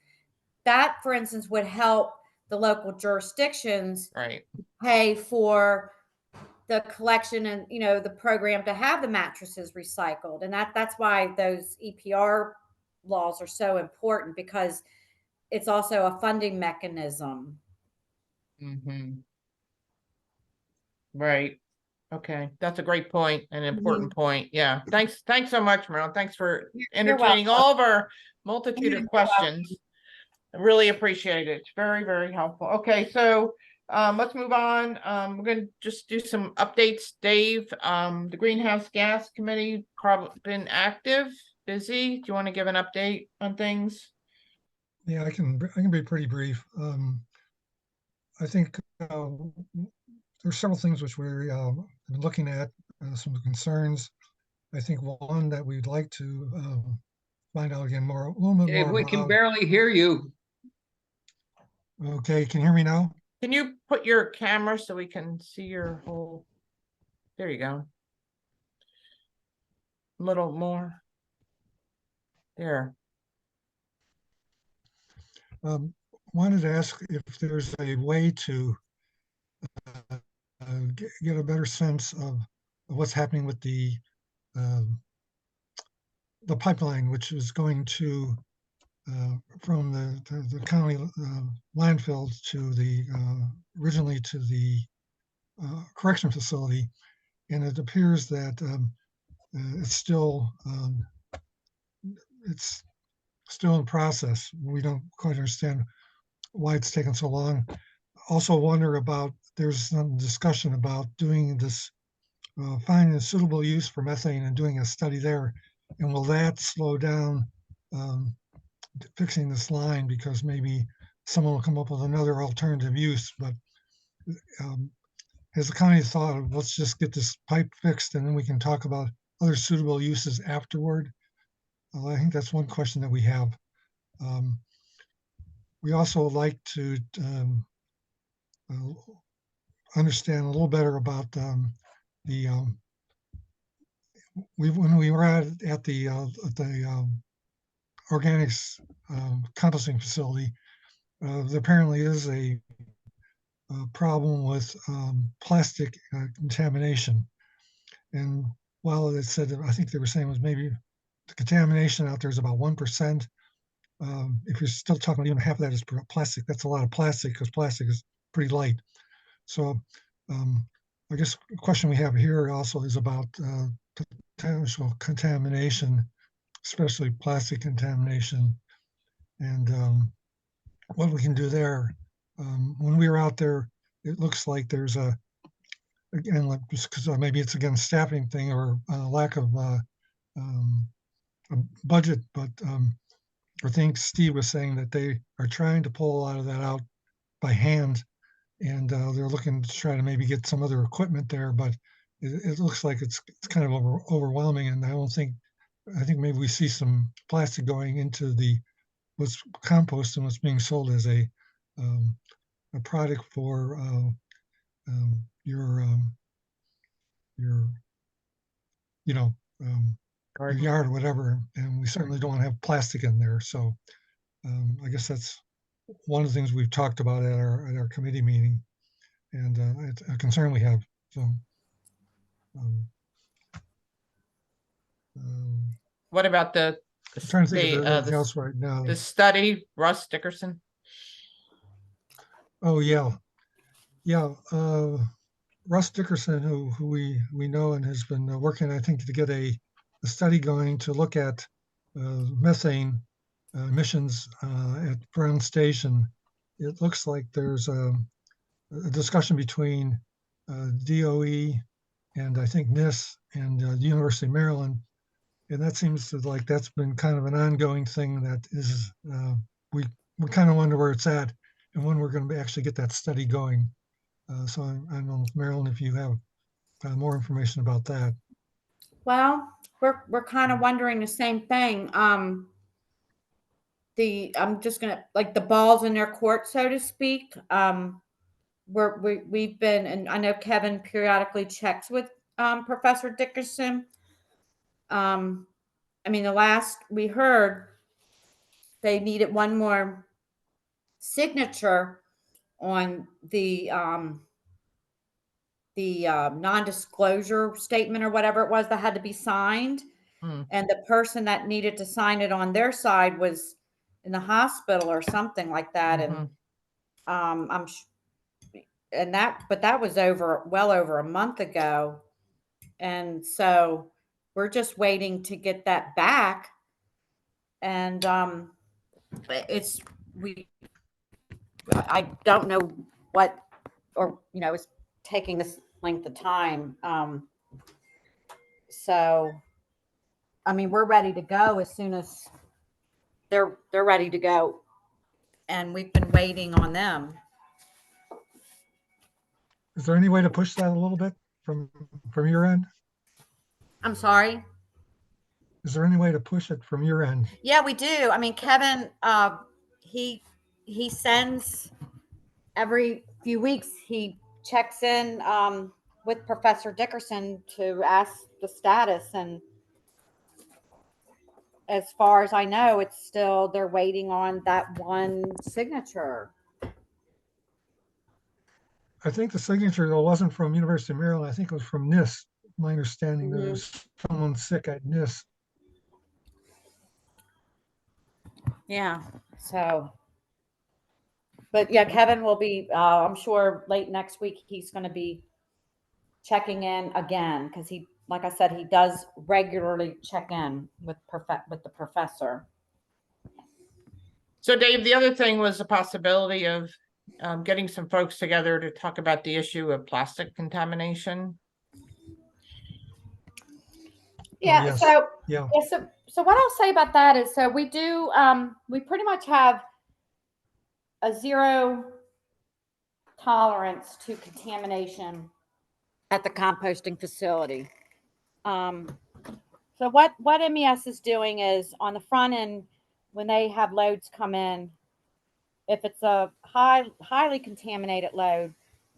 that, for instance, would help the local jurisdictions Right. pay for the collection and the program to have the mattresses recycled. And that's why those EPR laws are so important, because it's also a funding mechanism. Mm-hmm. Right. Okay, that's a great point, an important point. Yeah, thanks so much, Marilyn. Thanks for You're entertaining welcome. all of our multitude of You're questions. I really appreciate it. It's very, very helpful. Okay, so let's move on. We're going to just do some updates. Dave, the Greenhouse Gas Committee probably been active, busy. Do you want to give an update on things? Yeah, I can be pretty brief. I think there's several things which we're been looking at, some concerns. I think one that we'd like to find out again a little bit Dave, more we about. can barely hear you. Okay, can you hear me now? Can you put your camera so we can see your whole? There you go. A little more. There. Wanted to ask if there's a way to get a better sense of what's happening with the pipeline, which is going to from the county landfill to the originally to the correction facility, and it appears that it's still in process. We don't quite understand why it's taken so long. Also wonder about, there's some discussion about doing this, finding a suitable use for methane and doing a study there. And will that slow down fixing this line, because maybe someone will come up with another alternative use? But has the county thought of, let's just get this pipe fixed and then we can talk about other suitable uses afterward? I think that's one question that we have. We also would like to understand a little better about the when we were at the organics composting facility. There apparently is a problem with plastic contamination. And while it said, I think they were saying was maybe the contamination out there is about 1%. If you're still talking about even half of that is plastic, that's a lot of plastic because plastic is pretty light. So I guess the question we have here also is about potential contamination, especially plastic contamination, and what we can do there. When we were out there, it looks like there's again, like, just because maybe it's again a staffing thing or lack of a budget, but I think Steve was saying that they are trying to pull a lot of that out by hand, and they're looking to try to maybe get some other equipment there, but it looks like it's kind of overwhelming, and I think maybe we see some plastic going into what's compost and what's being sold as a product for your you know your yard or whatever, and we certainly don't want to have plastic in there. So I guess that's one of the things we've talked about at our committee meeting, and it's a concern we have. So What about I'm trying to think of anything else right now. the study, Russ Dickerson? Oh yeah. Russ Dickerson, who we know and has been working, I think, to get a study going to look at methane emissions at Brown Station. It looks like there's a discussion between DOE and I think NIST and the University of Maryland, and that seems to like that's been kind of an ongoing thing that is we kind of wonder where it's at and when we're going to actually get that study going. So I don't know, Marilyn, if you have more information about that. Well, we're kind of wondering the same thing. I'm just gonna like the balls in their court, so to speak. We've been, and I know Kevin periodically checks with Professor Dickerson. I mean, the last we heard, they needed one more signature on the non-disclosure statement or whatever it was that had to be signed. And the person that needed to sign it on their side was in the hospital or something like that. And but that was well over a month ago. And so we're just waiting to get that back. And I don't know what, or, it's taking this length of time. So, I mean, we're ready to go as soon as they're ready to go. And we've been waiting on them. Is there any way to push that a little bit from your end? I'm sorry? Is there any way to push it from your end? Yeah, we do. I mean, Kevin, he sends every few weeks, he checks in with Professor Dickerson to ask the status. And as far as I know, it's still, they're waiting on that one signature. I think the signature, though, wasn't from University of Maryland. I think it was from NIST. My understanding, there was someone sick at NIST. Yeah. So, but yeah, Kevin will be, I'm sure late next week, he's going to be checking in again. Cause he, like I said, he does regularly check in with the professor. So Dave, the other thing was the possibility of getting some folks together to talk about the issue of plastic contamination. Yeah. Yes. So, Yeah. So what I'll say about that is, so we do, we pretty much have a zero tolerance to contamination at the composting facility. So what MES is doing is on the front end, when they have loads come in, if it's a highly contaminated load,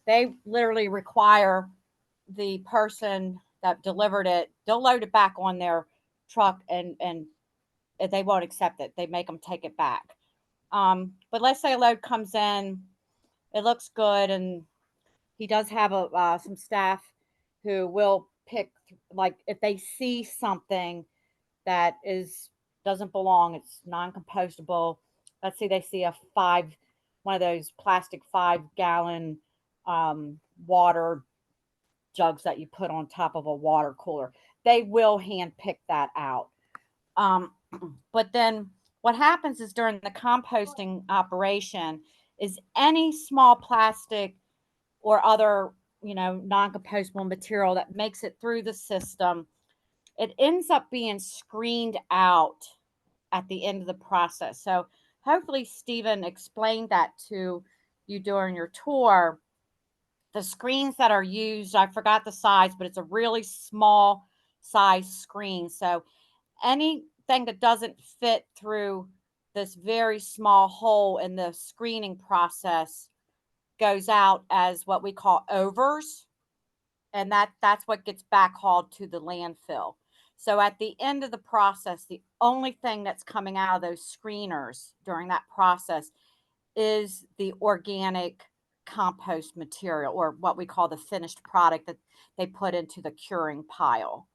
they literally require the person that delivered it, they'll load it back on their truck and they won't accept it. They make them take it back. But let's say a load comes in it looks good, and he does have some staff who will pick, like, if they see something that doesn't belong, it's non-compostable. Let's say they see one of those plastic 5-gallon water jugs that you put on top of a water cooler. They will hand pick that out. But then what happens is during the composting operation is any small plastic or other, non-compostable material that makes it through the system, it ends up being screened out at the end of the process. So hopefully Stephen explained that to you during your tour. The screens that are used, I forgot the size, but it's a really small size screen. So anything that doesn't fit through this very small hole in the screening process goes out as what we call overs. And that's what gets backhauled to the landfill. So at the end of the process, the only thing that's coming out of those screeners during that process is the organic compost material, or what we call the finished product that they put into the curing pile.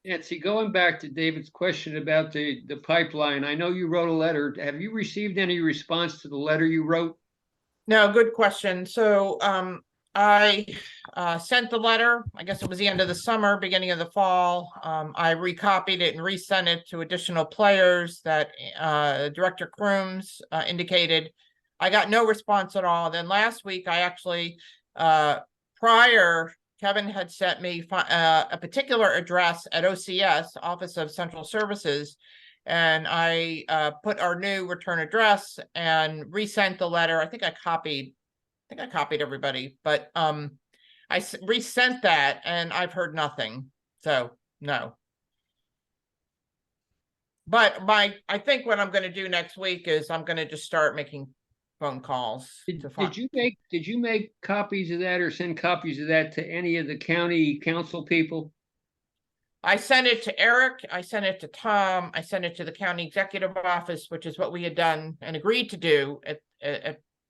Nancy, going back to David's question about the pipeline, I know you wrote a letter. Have you received any response to the letter you wrote? No, good question. So I sent the letter, I guess it was the end of the summer, beginning of the fall. I recopied it and resent it to additional players that Director Crooms indicated. I got no response at all. Then last week, I actually, Kevin had sent me a particular address at OCS, Office of Central Services, and I put our new return address and resent the letter. I think I copied everybody, but I resent that and I've heard nothing. So no. But I think what I'm going to do next week is I'm going to just start making phone calls. Did you make copies of that or send copies of that to any of the county council people? I sent it to Eric, I sent it to Tom, I sent it to the county executive office, which is what we had done and agreed to do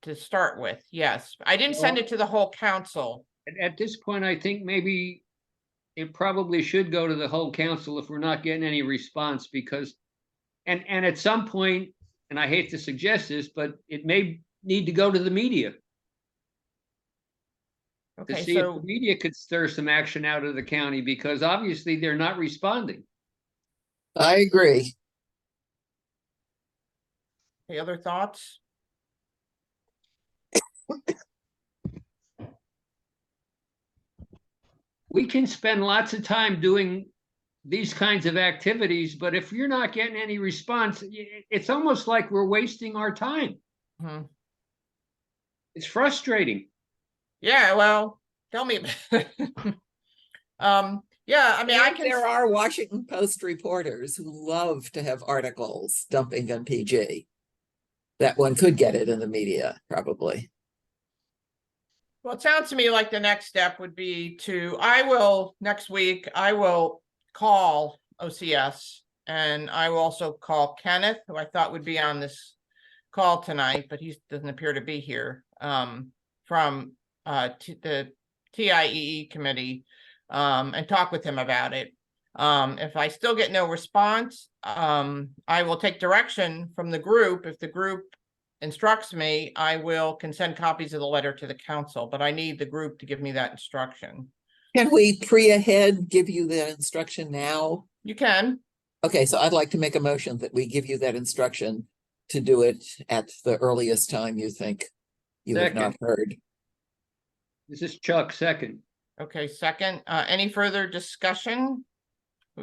to start with. Yes, I didn't send it to the whole council. At this point, I think maybe it probably should go to the whole council if we're not getting any response, because, and at some point, and I hate to suggest this, but it may need to go to the media. To Okay, see if so the media could stir some action out of the county, because obviously they're not responding. I agree. any other thoughts? We can spend lots of time doing these kinds of activities, but if you're not getting any response, it's almost like we're wasting our time. Hmm. It's frustrating. Yeah, well, tell me. Yeah, I mean, I can. There are Washington Post reporters who love to have articles dumping on PG. That one could get it in the media, probably. Well, it sounds to me like the next step would be next week, I will call OCS, and I will also call Kenneth, who I thought would be on this call tonight, but he doesn't appear to be here, from the TIEE committee, and talk with him about it. If I still get no response, I will take direction from the group. If the group instructs me, I can send copies of the letter to the council, but I need the group to give me that instruction. Can we pre-ahead give you that instruction now? You can. Okay, so I'd like to make a motion that we give you that instruction to do it at the earliest time you think you have not heard. This is Chuck, second. Okay, second. Any further discussion?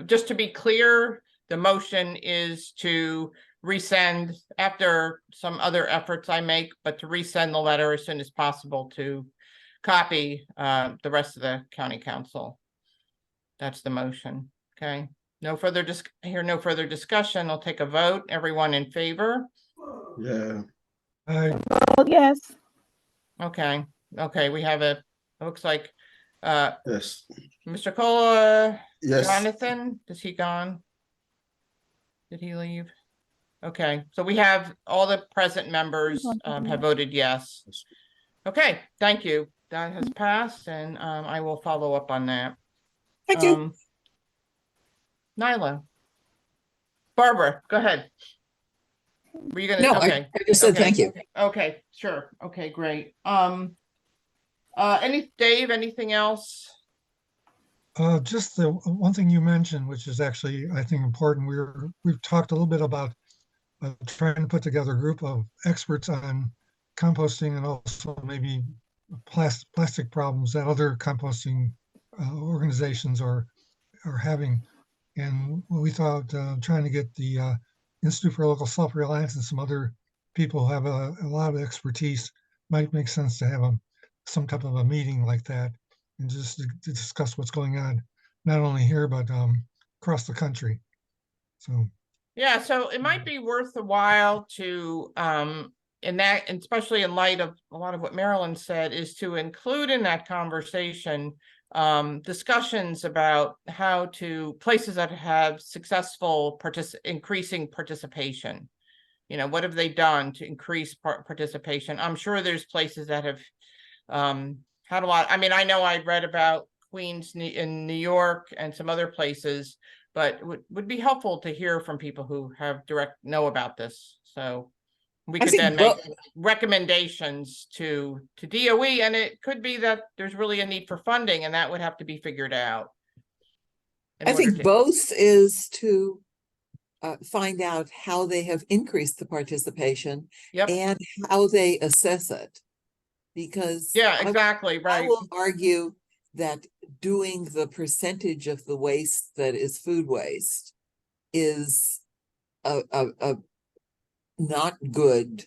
Just to be clear, the motion is to resend after some other efforts I make, but to resend the letter as soon as possible to copy the rest of the county council. That's the motion. Okay. No further discussion. I'll take a vote. Everyone in favor? Yeah. Oh, yes. Okay. Okay. We have it looks like Yes. Mr. Cola, Yes. Jonathan, is he gone? Did he leave? Okay, so we have all the present members have voted yes. Okay, thank you. That has passed, and I will follow up on that. Thank you. Nyla. Barbara, go ahead. Were you gonna? No, Okay. I just said okay. thank you. Okay, sure. Okay, great. Dave, anything else? Just the one thing you mentioned, which is actually, I think, important. We've talked a little bit about trying to put together a group of experts on composting and also maybe plastic problems that other composting organizations are having. And we thought trying to get the Institute for Local Self-Reliance and some other people who have a lot of expertise might make sense to have some type of a meeting like that and just to discuss what's going on, not only here, but across the country. So. Yeah, so it might be worth a while to, in that, and especially in light of a lot of what Marilyn said, is to include in that conversation discussions about how to places that have successful increasing participation. You know, what have they done to increase participation? I'm sure there's places that have had a lot. I mean, I know I read about Queens in New York and some other places, but would be helpful to hear from people who have know about this. So we could then make recommendations to DOE, and it could be that there's really a need for funding, and that would have to be figured out. I think both is to find out how they have increased the participation and how they assess it. Because yeah, exactly, right. I will argue that doing the percentage of the waste that is food waste is a not good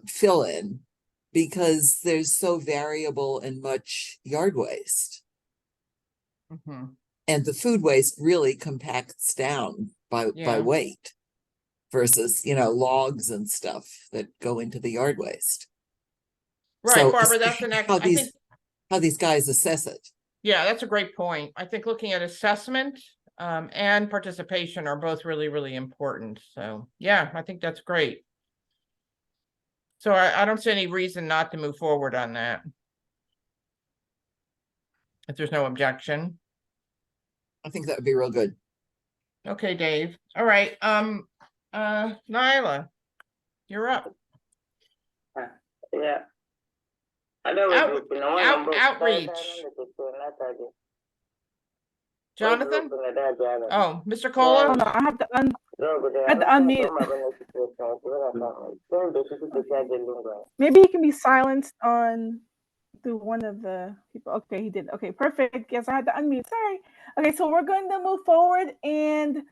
fill-in, because there's so variable and much yard waste. And the food waste really compacts down by weight versus, you know, logs and stuff that go into the yard waste. Right, so Barbara, that's the next, how these guys assess it. Yeah, that's a great point. I think looking at assessment and participation are both really, really important. So yeah, I think that's great. So I don't see any reason not to move forward on that, if there's no objection. I think that would be real good. Okay, Dave. All right. Nyla, you're up. Yeah. Outreach. Jonathan? Oh, Mr. Cola? Oh, no, I have to unmute. Maybe he can be silenced through one of the people. Okay, he did. Okay, perfect. Yes, I had to unmute. Sorry. Okay, so we're going to move forward and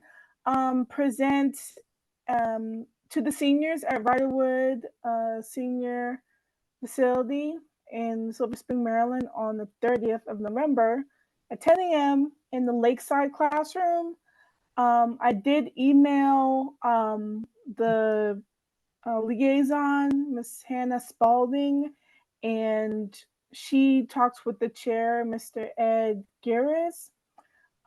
present to the seniors at Riderwood Senior Facility in Silver Spring, Maryland on the 30th of November at 10 a.m. in the Lakeside classroom. I did email the liaison, Miss Hannah Spalding, and she talks with the chair, Mr. Ed Garris,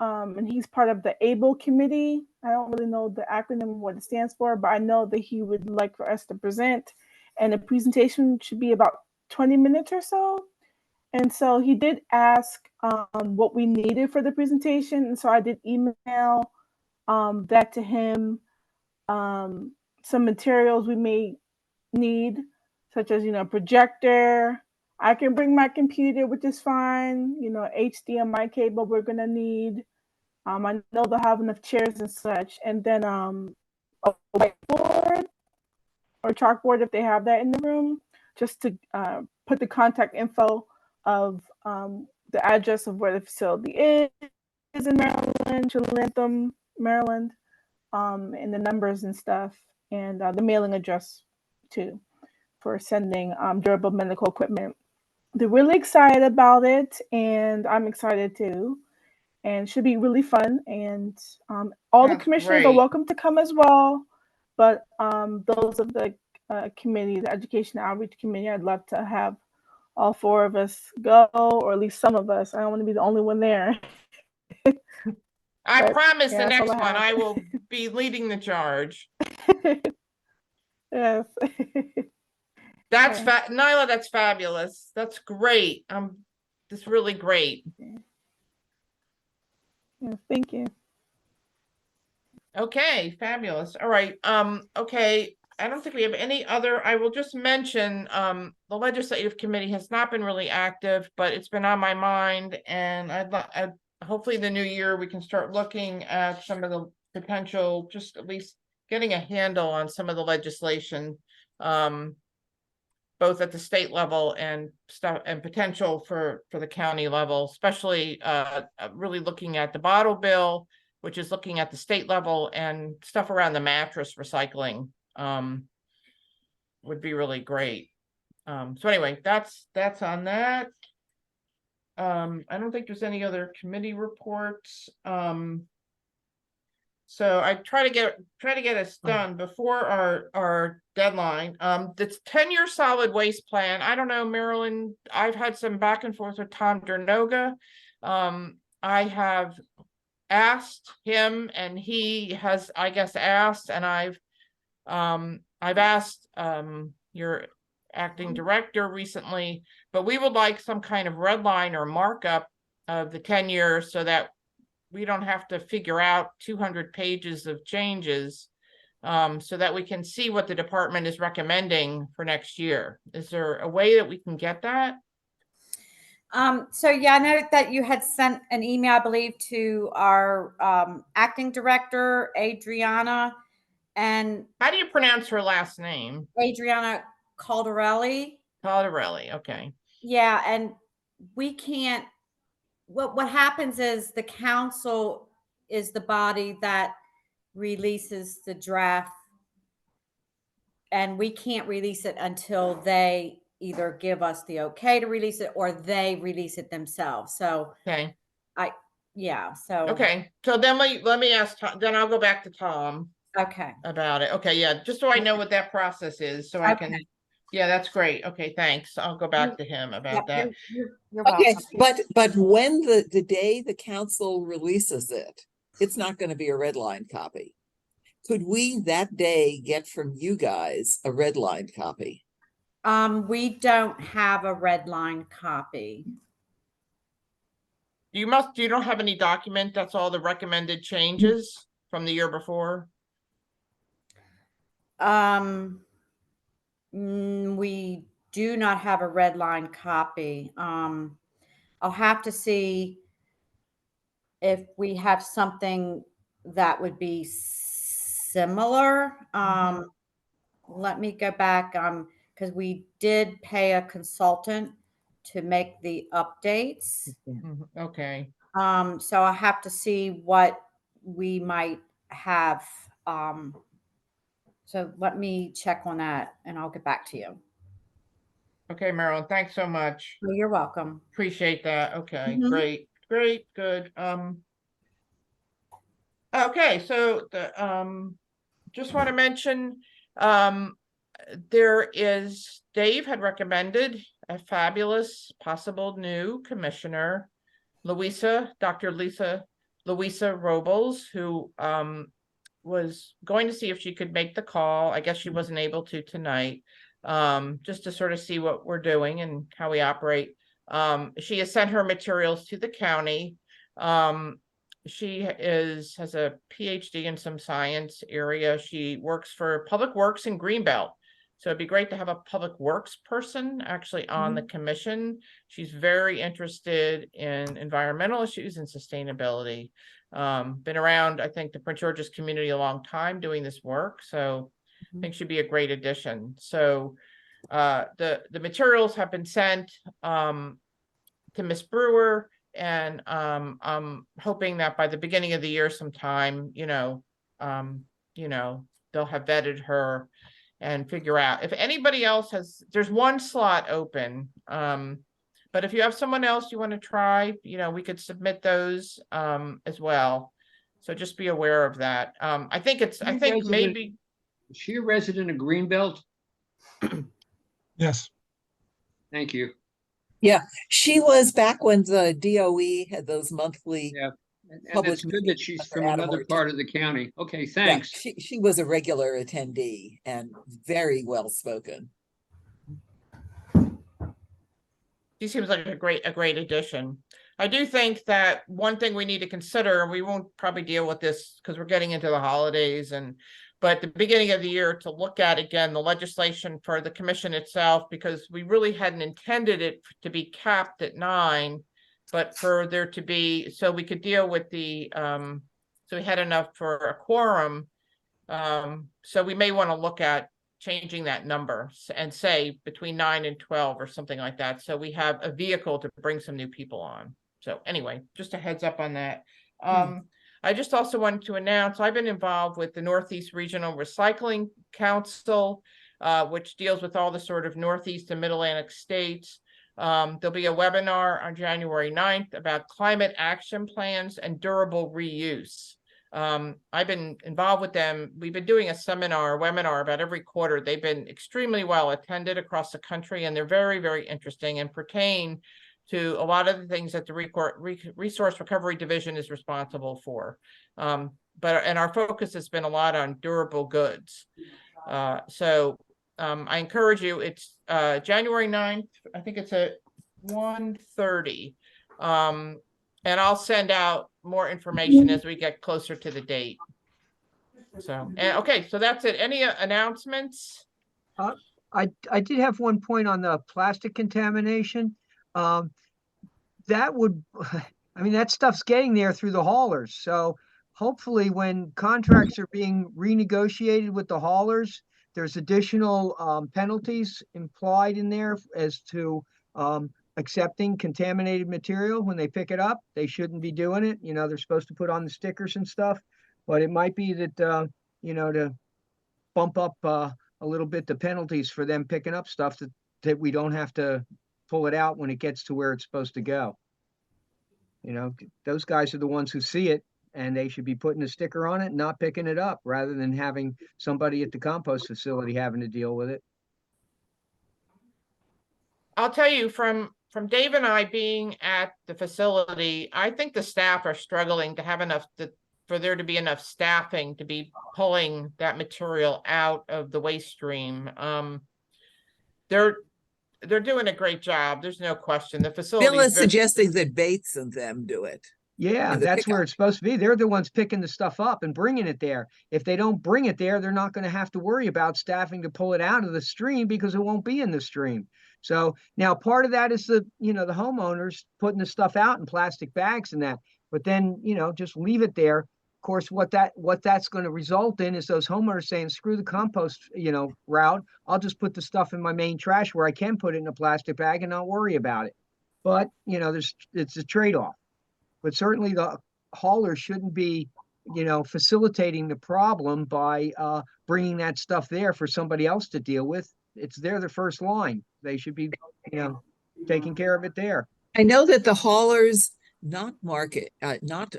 and he's part of the ABLE committee. I don't really know the acronym, what it stands for, but I know that he would like for us to present, and the presentation should be about 20 minutes or so. And so he did ask what we needed for the presentation, and so I did email that to him. Some materials we may need, such as, projector. I can bring my computer, which is fine. HDMI cable we're gonna need. I know they'll have enough chairs and such, and then a whiteboard or chalkboard if they have that in the room, just to put the contact info of the address of where the facility is in Maryland, Chalentham, Maryland, and the numbers and stuff, and the mailing address too, for sending durable medical equipment. They're really excited about it, and I'm excited too, and should be really fun. And all the commissioners are welcome to come as well, but those of the committee, the Education Outreach Committee, I'd love to have all four of us go, or at least some of us. I don't want to be the only one there. I promise the next one I will be leading the charge. Yes. That's Okay. Nyla, that's fabulous. That's great. That's really great. Yes, thank you. Okay, fabulous. All right. Okay. I don't think we have any other. I will just mention the legislative committee has not been really active, but it's been on my mind, and I'd hopefully the new year we can start looking at some of the potential, just at least getting a handle on some of the legislation, both at the state level and stuff and potential for the county level, especially really looking at the bottle bill, which is looking at the state level, and stuff around the mattress recycling would be really great. So anyway, that's on that. I don't think there's any other committee reports. So I try to get us done before our deadline. The 10-year solid waste plan. I don't know, Marilyn. I've had some back and forth with Tom Dernoga. I have asked him, and he has, I guess, asked, and I've asked your acting director recently, but we would like some kind of red line or markup of the 10 years so that we don't have to figure out 200 pages of changes, so that we can see what the department is recommending for next year. Is there a way that we can get that? So yeah, I know that you had sent an email, I believe, to our acting director, Adriana, and How do you pronounce her last name? Adriana Caldarelli. Caldarelli, okay. Yeah, and we can't, what happens is the council is the body that releases the draft, and we can't release it until they either give us the okay to release it or they release it themselves. So Okay. yeah, so Okay. So then let me ask Tom, then I'll go back to Tom okay. about it. Okay, yeah, just so I know what that process is, so I can, yeah, that's great. Okay, thanks. I'll go back to him about that. You're Okay, welcome. but when the day the council releases it, it's not going to be a red line copy. Could we that day get from you guys a red line copy? We don't have a red line copy. You don't have any document that's all the recommended changes from the year before? We do not have a red line copy. I'll have to see if we have something that would be similar. Let me go back, because we did pay a consultant to make the updates. Okay. So I'll have to see what we might have. So let me check on that and I'll get back to you. Okay, Marilyn, thanks so much. Oh, you're welcome. Appreciate that. Okay, Mhm. great, good. Okay, so just want to mention, Dave had recommended a fabulous possible new commissioner, Dr. Louisa Robles, who was going to see if she could make the call. I guess she wasn't able to tonight, just to sort of see what we're doing and how we operate. She has sent her materials to the county. She has a PhD in some science area. She works for Public Works in Greenbelt. So it'd be great to have a public works person actually on the commission. She's very interested in environmental issues and sustainability. Been around, I think, the Prince George's community a long time doing this work. So I think she'd be a great addition. So the materials have been sent to Miss Brewer, and I'm hoping that by the beginning of the year sometime, they'll have vetted her and figure out if anybody else there's one slot open. But if you have someone else you want to try, we could submit those as well. So just be aware of that. I think maybe. Is she a resident of Greenbelt? Yes. Thank you. Yeah, she was back when the DOE had those monthly And public it's good that she's meeting from under another Adam part of the county. Okay, Yeah, thanks. she was a regular attendee and very well spoken. She seems like a great addition. I do think that one thing we need to consider, and we won't probably deal with this because we're getting into the holidays but the beginning of the year to look at again the legislation for the commission itself, because we really hadn't intended it to be capped at 9, but for there to be, so we could deal with the so we had enough for a quorum. So we may want to look at changing that number and say between 9 and 12 or something like that. So we have a vehicle to bring some new people on. So anyway, just a heads up on that. I just also wanted to announce, I've been involved with the Northeast Regional Recycling Council, which deals with all the sort of Northeast and Mid-Atlantic states. There'll be a webinar on January 9th about climate action plans and durable reuse. I've been involved with them. We've been doing a webinar about every quarter. They've been extremely well attended across the country, and they're very, very interesting and pertain to a lot of the things that the Resource Recovery Division is responsible for. And our focus has been a lot on durable goods. So I encourage you, it's January 9th. I think it's at 1:30. And I'll send out more information as we get closer to the date. So, okay, so that's it. Any announcements? I did have one point on the plastic contamination. That would, I mean, that stuff's getting there through the haulers. So hopefully when contracts are being renegotiated with the haulers, there's additional penalties implied in there as to accepting contaminated material when they pick it up. They shouldn't be doing it. You know, they're supposed to put on the stickers and stuff, but it might be that, you know, to bump up a little bit the penalties for them picking up stuff that we don't have to pull it out when it gets to where it's supposed to go. You know, those guys are the ones who see it, and they should be putting a sticker on it and not picking it up rather than having somebody at the compost facility having to deal with it. I'll tell you from Dave and I being at the facility, I think the staff are struggling to have enough for there to be enough staffing to be pulling that material out of the waste stream. They're doing a great job. There's no question. The facility Bill is suggesting that Bates and them do it. Yeah, that's where it's supposed to be. They're the ones picking the stuff up and bringing it there. If they don't bring it there, they're not going to have to worry about staffing to pull it out of the stream because it won't be in the stream. So now part of that is the homeowners putting the stuff out in plastic bags and that, but then, just leave it there. Of course, what that's going to result in is those homeowners saying, screw the compost, route. I'll just put the stuff in my main trash where I can put it in a plastic bag and not worry about it. But, it's a trade-off. But certainly the hauler shouldn't be, facilitating the problem by bringing that stuff there for somebody else to deal with. It's the first line. They should be, taking care of it there. I know that the haulers not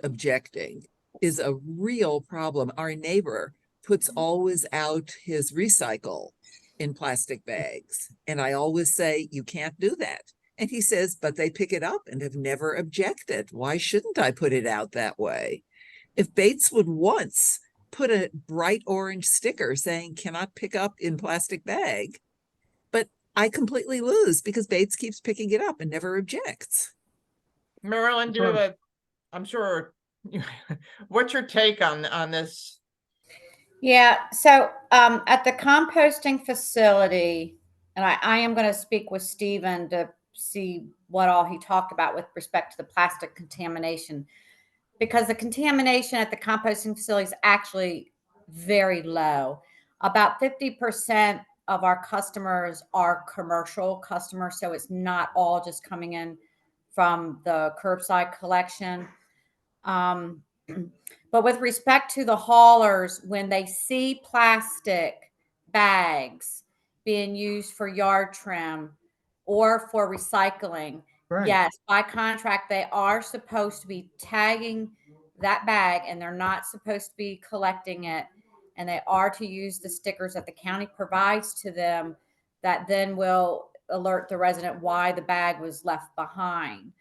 objecting is a real problem. Our neighbor puts always out his recycle in plastic bags. And I always say, you can't do that. And he says, but they pick it up and have never objected. Why shouldn't I put it out that way? If Bates would once put a bright orange sticker saying cannot pick up in plastic bag, but I completely lose because Bates keeps picking it up and never objects. Marilyn, I'm sure, what's your take on this? Yeah, so at the composting facility, and I am going to speak with Stephen to see what all he talked about with respect to the plastic contamination, because the contamination at the composting facility is actually very low. About 50% of our customers are commercial customers, so it's not all just coming in from the curbside collection. But with respect to the haulers, when they see plastic bags being used for yard trim or for recycling, Right. yes, by contract, they are supposed to be tagging that bag and they're not supposed to be collecting it. And they are to use the stickers that the county provides to them that then will alert the resident why the bag was left behind.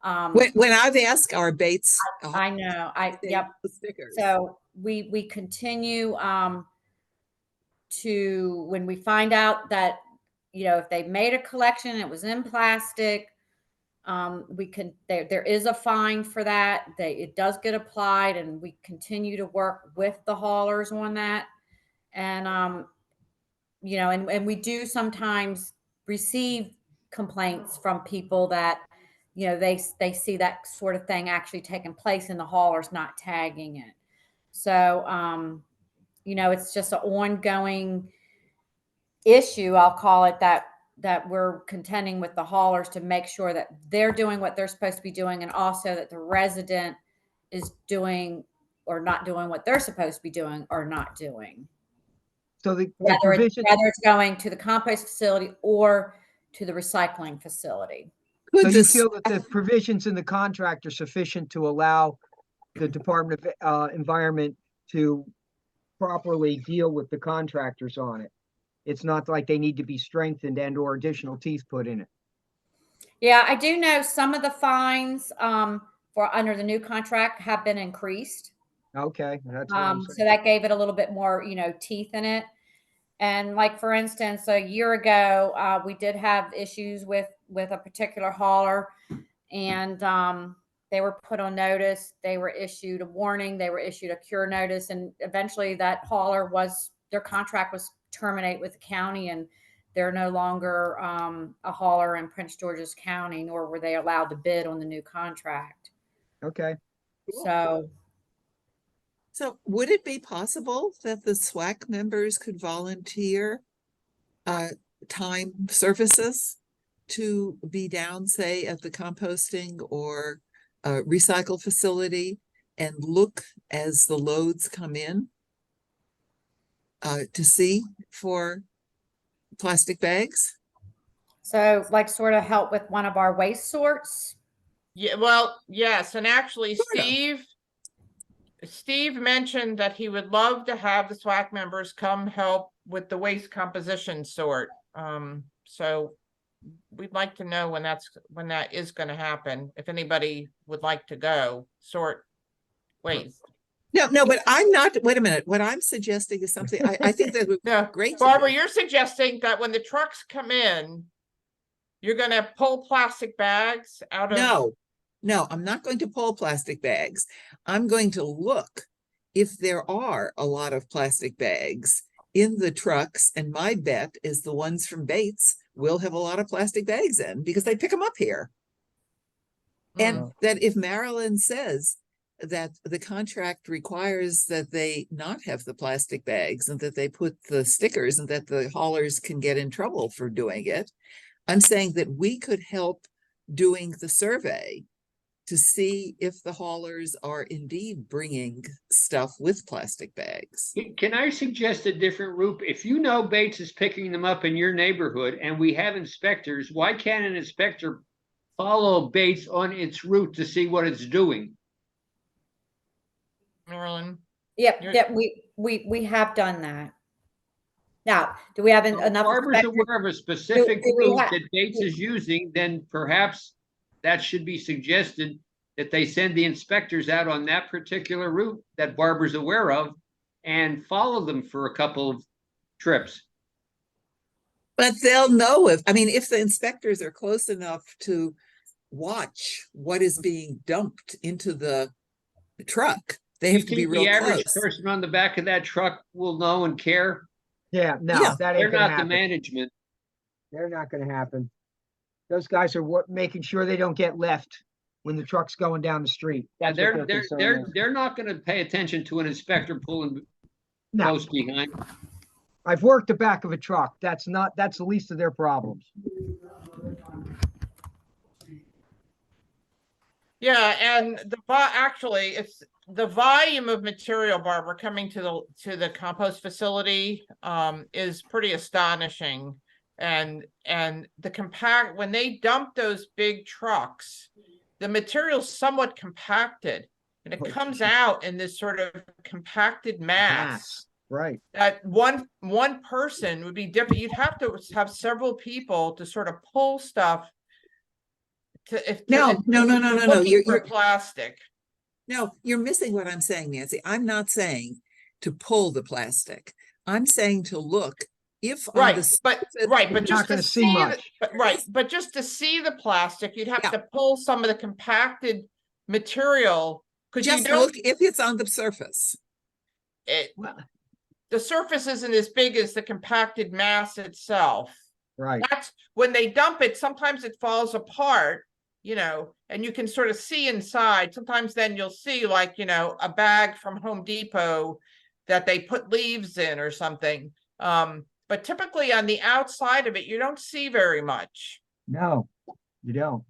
When I've asked our Bates. I know, they yep. put stickers. So we continue to, when we find out that, if they made a collection, and it was in plastic, there is a fine for that. It does get applied, and we continue to work with the haulers on that. And, and we do sometimes receive complaints from people that, they see that sort of thing actually taking place and the hauler's not tagging it. So, it's just an ongoing issue, I'll call it, that we're contending with the haulers to make sure that they're doing what they're supposed to be doing, and also that the resident is doing or not doing what they're supposed to be doing or not doing. So the Whether provision, it's going to the compost facility or to the recycling facility. so you feel that the provisions in the contract are sufficient to allow the Department of Environment to properly deal with the contractors on it? It's not like they need to be strengthened and or additional teeth put in it. Yeah, I do know some of the fines for under the new contract have been increased. Okay, that's what I'm saying. So that gave it a little bit more, teeth in it. And like, for instance, a year ago, we did have issues with a particular hauler, and they were put on notice. They were issued a warning. They were issued a cure notice, and eventually that hauler their contract was terminated with the county, and they're no longer a hauler in Prince George's County, nor were they allowed to bid on the new contract. Okay. So would it be possible that the SWAC members could volunteer time services to be down, say, at the composting or recycle facility and look as the loads come in to see for plastic bags? So, like, sort of help with one of our waste sorts? Yeah, well, yes, and actually Sort of. Steve mentioned that he would love to have the SWAC members come help with the waste composition sort. So we'd like to know when that is going to happen. If anybody would like to go sort waste. No, but I'm not. Wait a minute. What I'm suggesting is something I think that would be No, great. to Barbara, do. you're suggesting that when the trucks come in, you're going to pull plastic bags out of. No, I'm not going to pull plastic bags. I'm going to look if there are a lot of plastic bags in the trucks, and my bet is the ones from Bates will have a lot of plastic bags in because they pick them up here. And that if Marilyn says that the contract requires that they not have the plastic bags and that they put the stickers and that the haulers can get in trouble for doing it, I'm saying that we could help doing the survey to see if the haulers are indeed bringing stuff with plastic bags. Can I suggest a different route? If you know Bates is picking them up in your neighborhood and we have inspectors, why can't an inspector follow Bates on its route to see what it's doing? Marilyn. Yep, we have done that. Now, do we have enough? Barbara's aware of a specific route that Bates Yeah. is using, then perhaps that should be suggested that they send the inspectors out on that particular route that Barbara's aware of and follow them for a couple of trips. But they'll know if the inspectors are close enough to watch what is being dumped into the truck, they have to be real The average close. person on the back of that truck will know and care. Yeah, no, Yeah, that They're ain't gonna not the happen. management. They're not gonna happen. Those guys are making sure they don't get left when the truck's going down the street. That's what their concern is. They're not going to pay attention to an inspector pulling No, close behind. I've worked the back of a truck. That's the least of their problems. Yeah, and actually, it's the volume of material, Barbara, coming to the compost facility is pretty astonishing. And when they dump those big trucks, the material's somewhat compacted, and it comes out in this sort of compacted mass. Right. That one person would be different. You'd have to have several people to sort of pull stuff No, no, no, no, no, no. Looking for plastic. No, you're missing what I'm saying, Nancy. I'm not saying to pull the plastic. I'm saying to look if on Right, the but surface- right, but You're just not to gonna see see, much. but just to see the plastic, you'd have Yeah. to pull some of the compacted material because you just don't. look if it's on the surface. Well, The surface isn't as big as the compacted mass itself. right. That's when they dump it, sometimes it falls apart, you know, and you can sort of see inside. Sometimes then you'll see like, you know, a bag from Home Depot that they put leaves in or something. But typically on the outside of it, you don't see very much. No, you don't.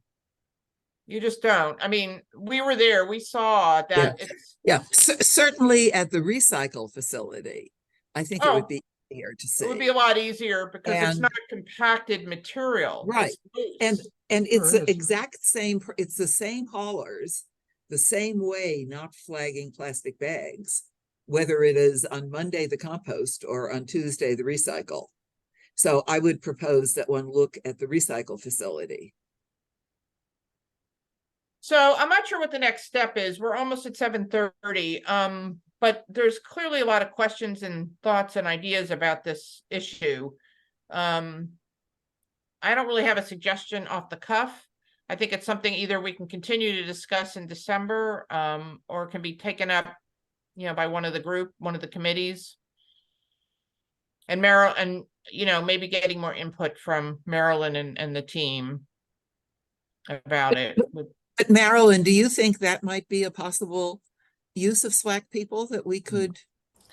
You just don't. I mean, we were there, we saw that it's, Yeah, certainly at the recycle facility, I think it would Oh, be easier to it would be see. a lot easier because it's And- not compacted material. Right. It's loose. And Sure it's the is. exact same, it's the same haulers, the same way, not flagging plastic bags, whether it is on Monday, the compost, or on Tuesday, the recycle. So I would propose that one look at the recycle facility. So I'm not sure what the next step is. We're almost at 7:30. But there's clearly a lot of questions and thoughts and ideas about this issue. I don't really have a suggestion off the cuff. I think it's something either we can continue to discuss in December, or it can be taken up, you know, by one of the committees. And you know, maybe getting more input from Marilyn and the team about it. But Marilyn, do you think that might be a possible use of SWAC people that we could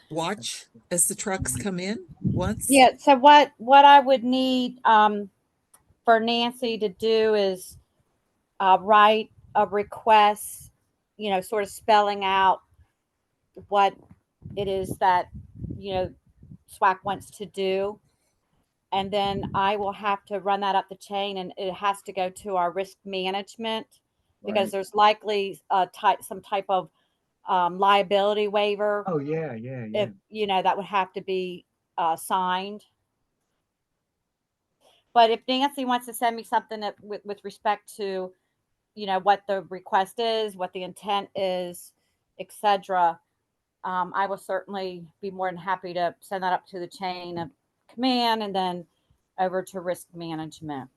watch as the trucks come in once? Yeah, so what I would need for Nancy to do is write a request, you know, sort of spelling out what it is that, you know, SWAC wants to do. And then I will have to run that up the chain, and it has to go to our risk management because Right. there's likely some type of liability waiver. Oh, yeah, yeah, yeah. If you know, that would have to be signed. But if Nancy wants to send me something that with respect to, you know, what the request is, what the intent is, etc., I will certainly be more than happy to send that up to the chain of command and then over to risk management.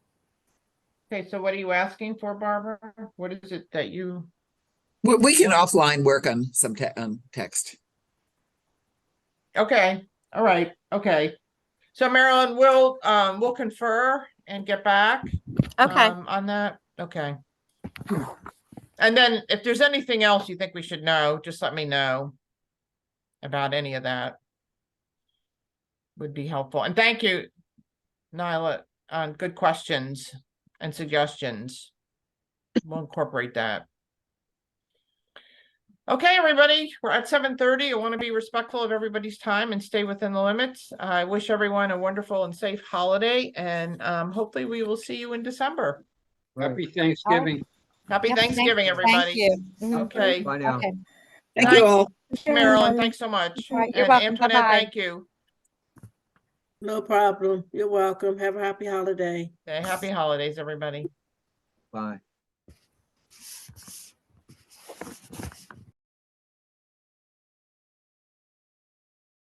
Okay, so what are you asking for, Barbara? What is it that you? We can offline work on some text. Okay, all right, okay. So Marilyn, we'll confer and get back. Okay. On that, okay. And then if there's anything else you think we should know, just let me know about any of that. Would be helpful. And thank you, Nyla, on good questions and suggestions. We'll incorporate that. Okay, everybody, we're at 7:30. I want to be respectful of everybody's time and stay within the limits. I wish everyone a wonderful and safe holiday, and hopefully we will see you in December. Happy Thanksgiving. Happy Yep, Thanksgiving, thank everybody. you. Mhm. Okay, Bye now. Okay. Thank Night. you all. Marilyn, everybody. thanks so much. All right, you're And welcome. Antoinette, Bye-bye. thank you. No problem. You're welcome. Have a happy holiday. Okay, happy holidays, everybody. Bye.